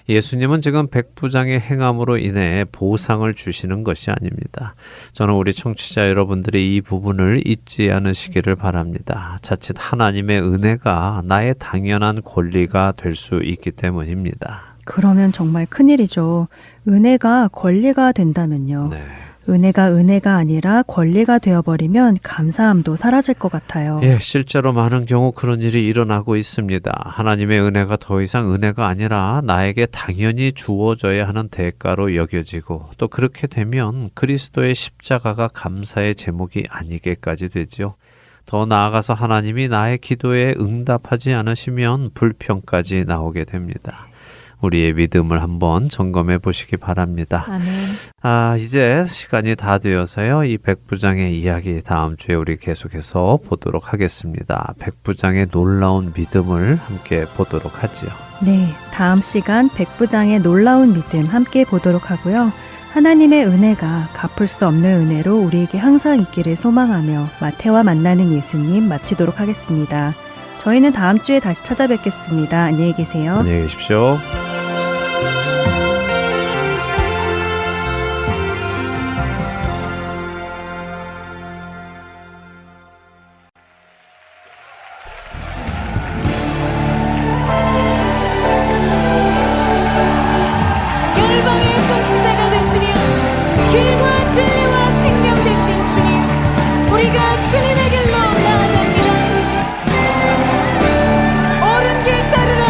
예수님은 지금 백부장의 행함으로 인해 보상을 주시는 것이 아닙니다. 저는 우리 청취자 여러분들이 이 부분을 잊지 않으시기를 바랍니다. 자칫 하나님의 은혜가 나의 당연한 권리가 될 수 있기 때문입니다. 그러면 정말 큰일이죠. 은혜가 권리가 된다면요. 네. 은혜가 아니라 권리가 되어버리면 감사함도 사라질 것 같아요. 예, 실제로 많은 경우 그런 일이 일어나고 있습니다. 하나님의 은혜가 더 이상 은혜가 아니라 나에게 당연히 주어져야 하는 대가로 여겨지고 또 그렇게 되면 그리스도의 십자가가 감사의 제목이 아니게까지 되지요. 더 나아가서 하나님이 나의 기도에 응답하지 않으시면 불평까지 나오게 됩니다. 우리의 믿음을 한번 점검해 보시기 바랍니다. 아멘. 이제 시간이 다 되어서요. 이 백부장의 이야기 다음 주에 우리 계속해서 보도록 하겠습니다. 백부장의 놀라운 믿음을 함께 보도록 하지요. 네, 다음 시간 백부장의 놀라운 믿음 함께 보도록 하고요. 하나님의 은혜가 갚을 수 없는 은혜로 우리에게 항상 있기를 소망하며 마태와 만나는 예수님 마치도록 하겠습니다. 저희는 다음 주에 다시 찾아뵙겠습니다. 안녕히 계세요. 안녕히 계십시오. 열방의 통치자가 되시며 길과 진리와 생명 되신 주님, 우리가 주님의 길로 나아갑니다. 옳은 길 따르라.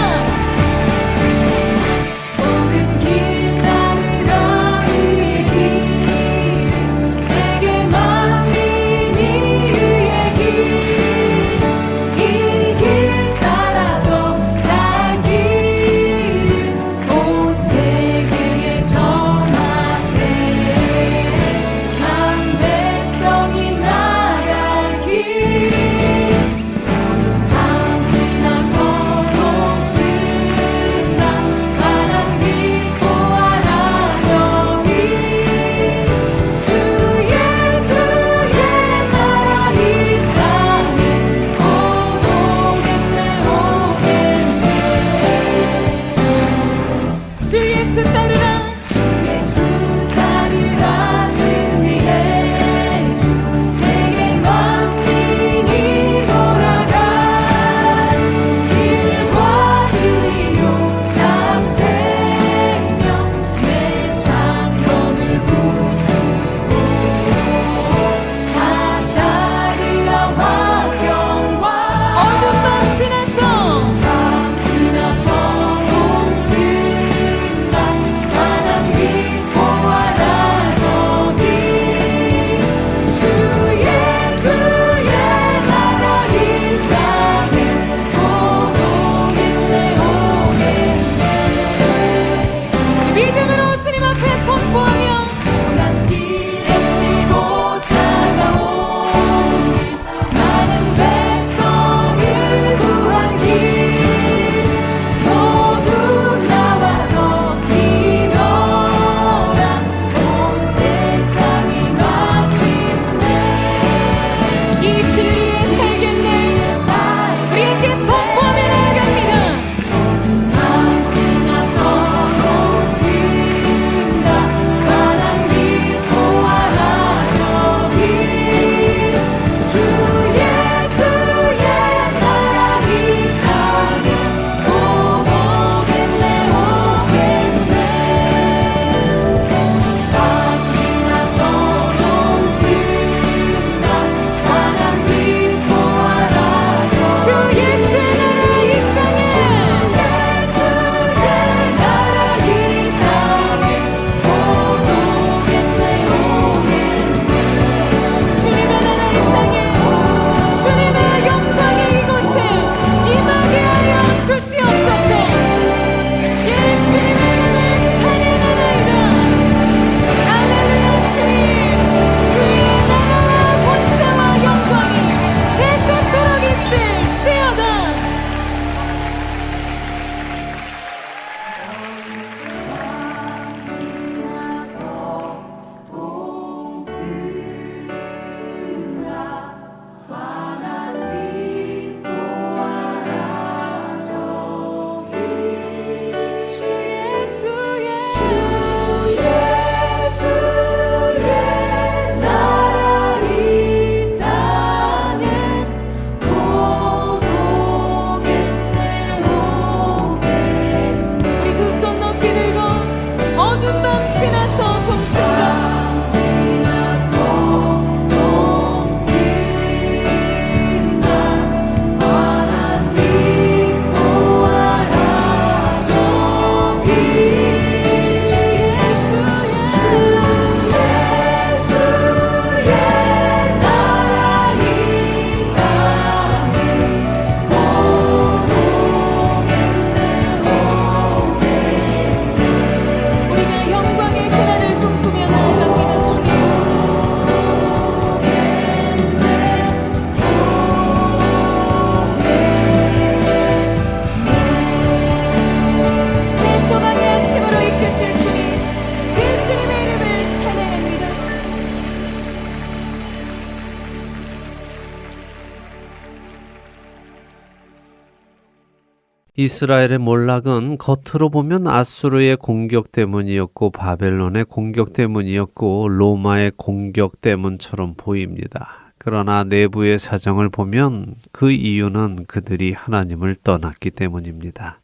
이스라엘의 몰락은 겉으로 보면 아수르의 공격 때문이었고 바벨론의 공격 때문이었고 로마의 공격 때문처럼 보입니다. 그러나 내부의 사정을 보면 그 이유는 그들이 하나님을 떠났기 때문입니다.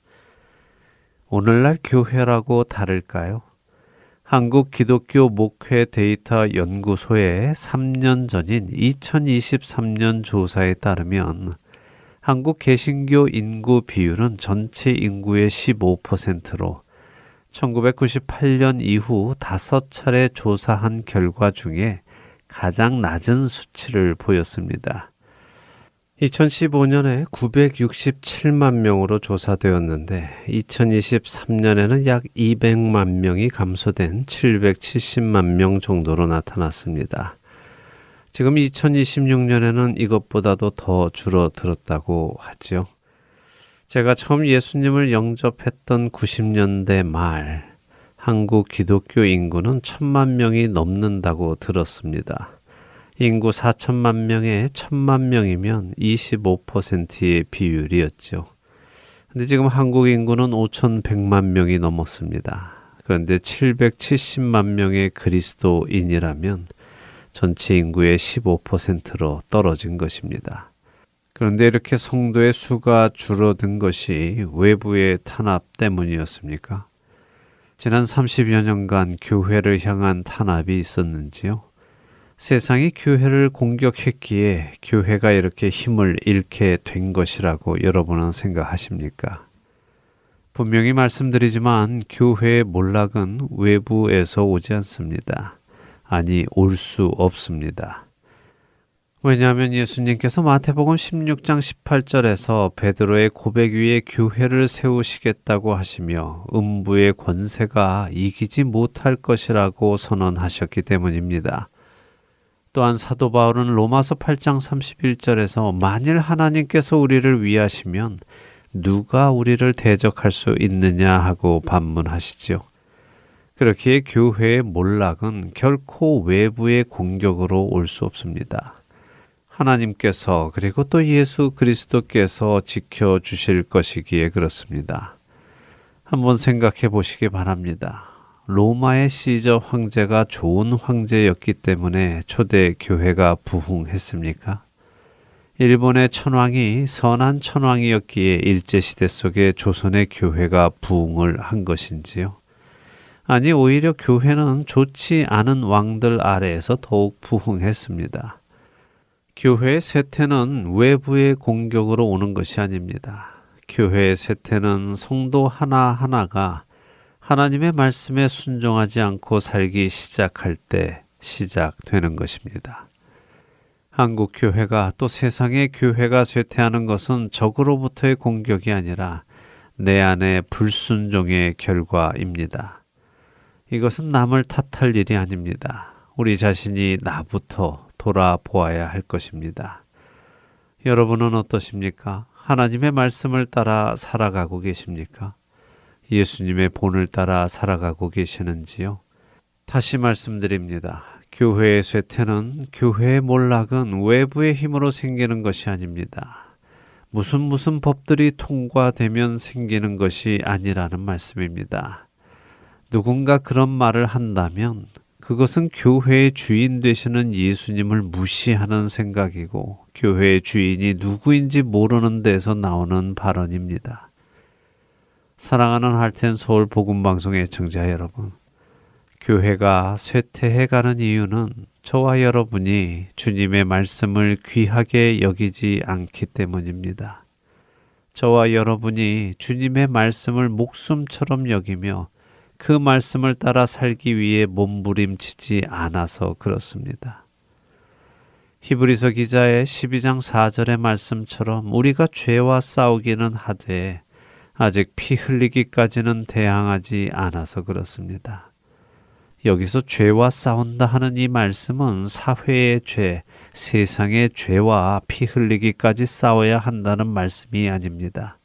오늘날 교회라고 다를까요? 한국 기독교 목회 데이터 연구소의 3년 전인 2023년 조사에 따르면 한국 개신교 인구 비율은 전체 인구의 15%로 1998년 이후 5차례 조사한 결과 중에 가장 낮은 수치를 보였습니다. 2015년에 967만 명으로 조사되었는데 2023년에는 약 200만 명이 감소된 770만 명 정도로 나타났습니다. 지금 2026년에는 이것보다도 더 줄어들었다고 하죠. 제가 처음 예수님을 영접했던 90년대 말 한국 기독교 인구는 1000만 명이 넘는다고 들었습니다. 인구 4천만 명에 1000만 명이면 25%의 비율이었죠. 근데 지금 한국 인구는 5100만 명이 넘었습니다. 그런데 770만 명의 그리스도인이라면 전체 인구의 15%로 떨어진 것입니다. 그런데 이렇게 성도의 수가 줄어든 것이 외부의 탄압 때문이었습니까? 지난 30여 년간 교회를 향한 탄압이 있었는지요? 세상이 교회를 공격했기에 교회가 이렇게 힘을 잃게 된 것이라고 여러분은 생각하십니까? 분명히 말씀드리지만 교회의 몰락은 외부에서 오지 않습니다. 아니, 올 수 없습니다. 왜냐하면 예수님께서 마태복음 16장 18절에서 베드로의 고백 위에 교회를 세우시겠다고 하시며 음부의 권세가 이기지 못할 것이라고 선언하셨기 때문입니다. 또한 사도 바울은 로마서 8장 31절에서 만일 하나님께서 우리를 위하시면 누가 우리를 대적할 수 있느냐 하고 반문하시죠. 그렇기에 교회의 몰락은 결코 외부의 공격으로 올 수 없습니다. 하나님께서 그리고 또 예수 그리스도께서 지켜주실 것이기에 그렇습니다. 한번 생각해 보시기 바랍니다. 로마의 시저 황제가 좋은 황제였기 때문에 초대 교회가 부흥했습니까? 일본의 천황이 선한 천황이었기에 일제시대 속에 조선의 교회가 부흥을 한 것인지요? 아니, 오히려 교회는 좋지 않은 왕들 아래에서 더욱 부흥했습니다. 교회의 쇠퇴는 외부의 공격으로 오는 것이 아닙니다. 교회의 쇠퇴는 성도 하나하나가 하나님의 말씀에 순종하지 않고 살기 시작할 때 시작되는 것입니다. 한국 교회가 또 세상의 교회가 쇠퇴하는 것은 적으로부터의 공격이 아니라 내 안의 불순종의 결과입니다. 이것은 남을 탓할 일이 아닙니다. 우리 자신이 나부터 돌아보아야 할 것입니다. 여러분은 어떠십니까? 하나님의 말씀을 따라 살아가고 계십니까? 예수님의 본을 따라 살아가고 계시는지요? 다시 말씀드립니다. 교회의 쇠퇴는, 교회의 몰락은 외부의 힘으로 생기는 것이 아닙니다. 무슨 법들이 통과되면 생기는 것이 아니라는 말씀입니다. 누군가 그런 말을 한다면 그것은 교회의 주인 되시는 예수님을 무시하는 생각이고 교회의 주인이 누구인지 모르는 데서 나오는 발언입니다. 사랑하는 할텐 서울 복음방송 애청자 여러분, 교회가 쇠퇴해가는 이유는 저와 여러분이 주님의 말씀을 귀하게 여기지 않기 때문입니다. 저와 여러분이 주님의 말씀을 목숨처럼 여기며 그 말씀을 따라 살기 위해 몸부림치지 않아서 그렇습니다. 히브리서 기자의 12장 4절의 말씀처럼 우리가 죄와 싸우기는 하되 아직 피 흘리기까지는 대항하지 않아서 그렇습니다. 여기서 죄와 싸운다 하는 이 말씀은 사회의 죄, 세상의 죄와 피 흘리기까지 싸워야 한다는 말씀이 아닙니다.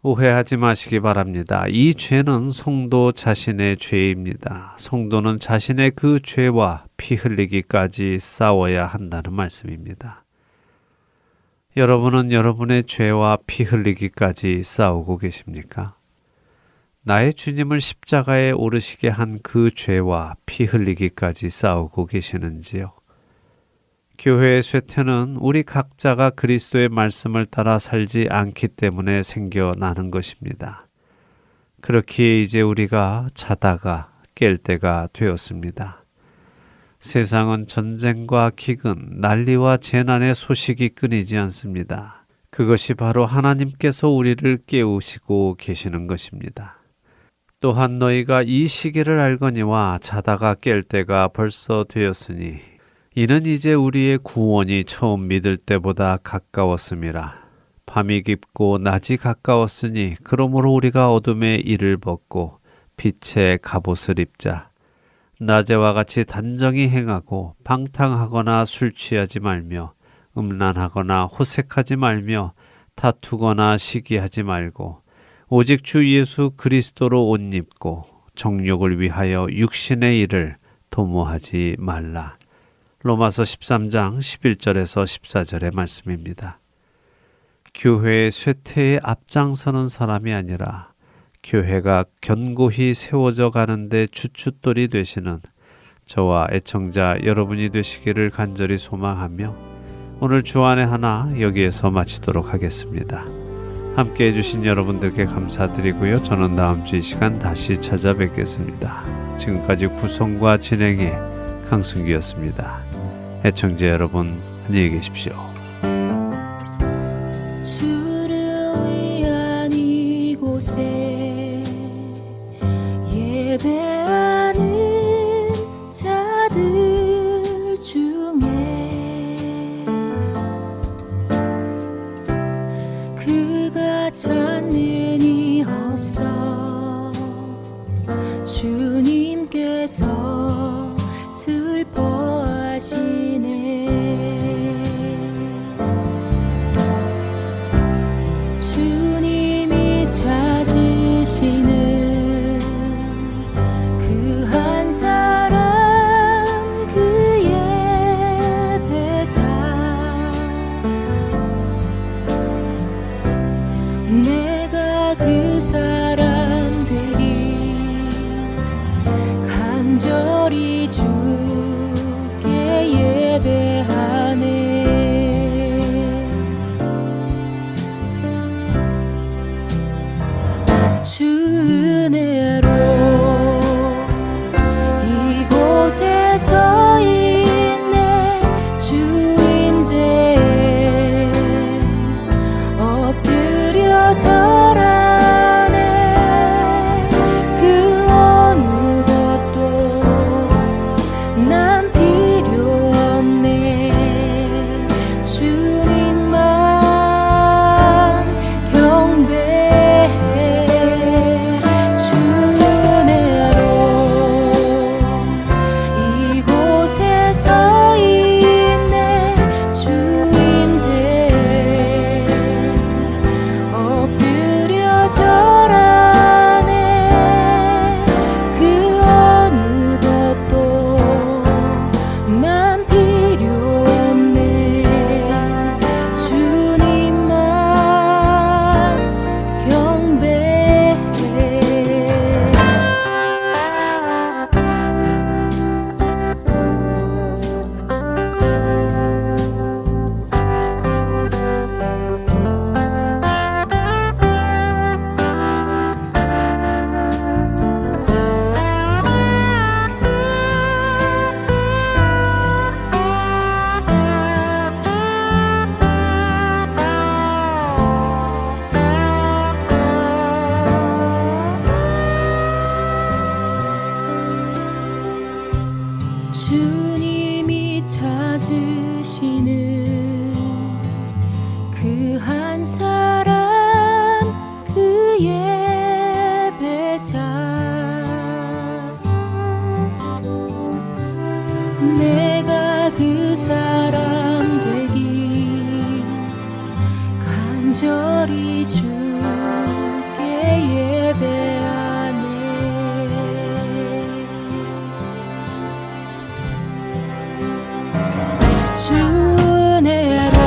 오해하지 마시기 바랍니다. 이 죄는 성도 자신의 죄입니다. 성도는 자신의 그 죄와 피 흘리기까지 싸워야 한다는 말씀입니다. 여러분은 여러분의 죄와 피 흘리기까지 싸우고 계십니까? 나의 주님을 십자가에 오르시게 한 그 죄와 피 흘리기까지 싸우고 계시는지요? 교회의 쇠퇴는 우리 각자가 그리스도의 말씀을 따라 살지 않기 때문에 생겨나는 것입니다. 그렇기에 이제 우리가 자다가 깰 때가 되었습니다. 세상은 전쟁과 기근, 난리와 재난의 소식이 끊이지 않습니다. 그것이 바로 하나님께서 우리를 깨우시고 계시는 것입니다. 또한 너희가 이 시기를 알거니와 자다가 깰 때가 벌써 되었으니 이는 이제 우리의 구원이 처음 믿을 때보다 가까웠음이라. 밤이 깊고 낮이 가까웠으니 그러므로 우리가 어둠의 이를 벗고 빛의 갑옷을 입자. 낮에와 같이 단정히 행하고 방탕하거나 술 취하지 말며 음란하거나 호색하지 말며 다투거나 시기하지 말고 오직 주 예수 그리스도로 옷 입고 정욕을 위하여 육신의 일을 도모하지 말라. 로마서 13장 11절에서 14절의 말씀입니다. 교회의 쇠퇴에 앞장서는 사람이 아니라 교회가 견고히 세워져 가는데 주춧돌이 되시는 저와 애청자 여러분이 되시기를 간절히 소망하며 오늘 주안의 하나 여기에서 마치도록 하겠습니다. 함께 해주신 여러분들께 감사드리고요. 저는 다음 주 이 시간 다시 찾아뵙겠습니다. 지금까지 구성과 진행의 강승기였습니다. 애청자 여러분 안녕히 계십시오. 주를 위한 이곳에 예배하는 자들 중에 그가 찾는이 없어 주님께서 슬퍼하시네. 주님이 찾으시는 그 한 사람 그 예배자 내가 그 사람 되기 간절히 주께 예배하네. 주 은혜로 이곳에 서 있네. 주 임재에 엎드려 절하네. 그 어느 것도 난 필요 없네. 주님만 경배해. 주 은혜로 이곳에 서 있네. 주 임재에 엎드려 절하네. 그 어느 것도 난 필요 없네. 주님만 경배해. 주님이 찾으시는 그 한 사람 그 예배자 내가 그 사람 되기 간절히 주께 예배하네. 주 은혜로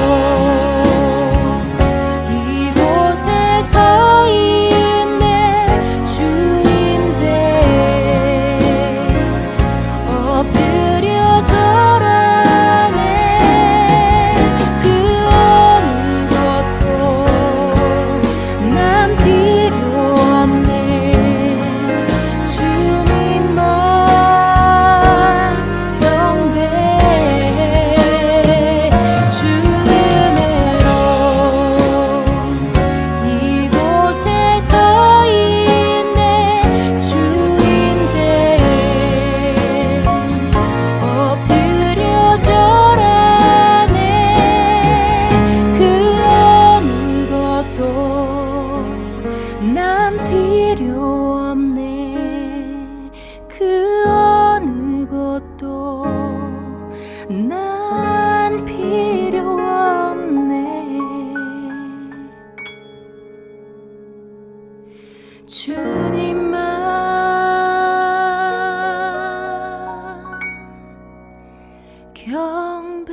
난 필요 없네. 주님만 경배해.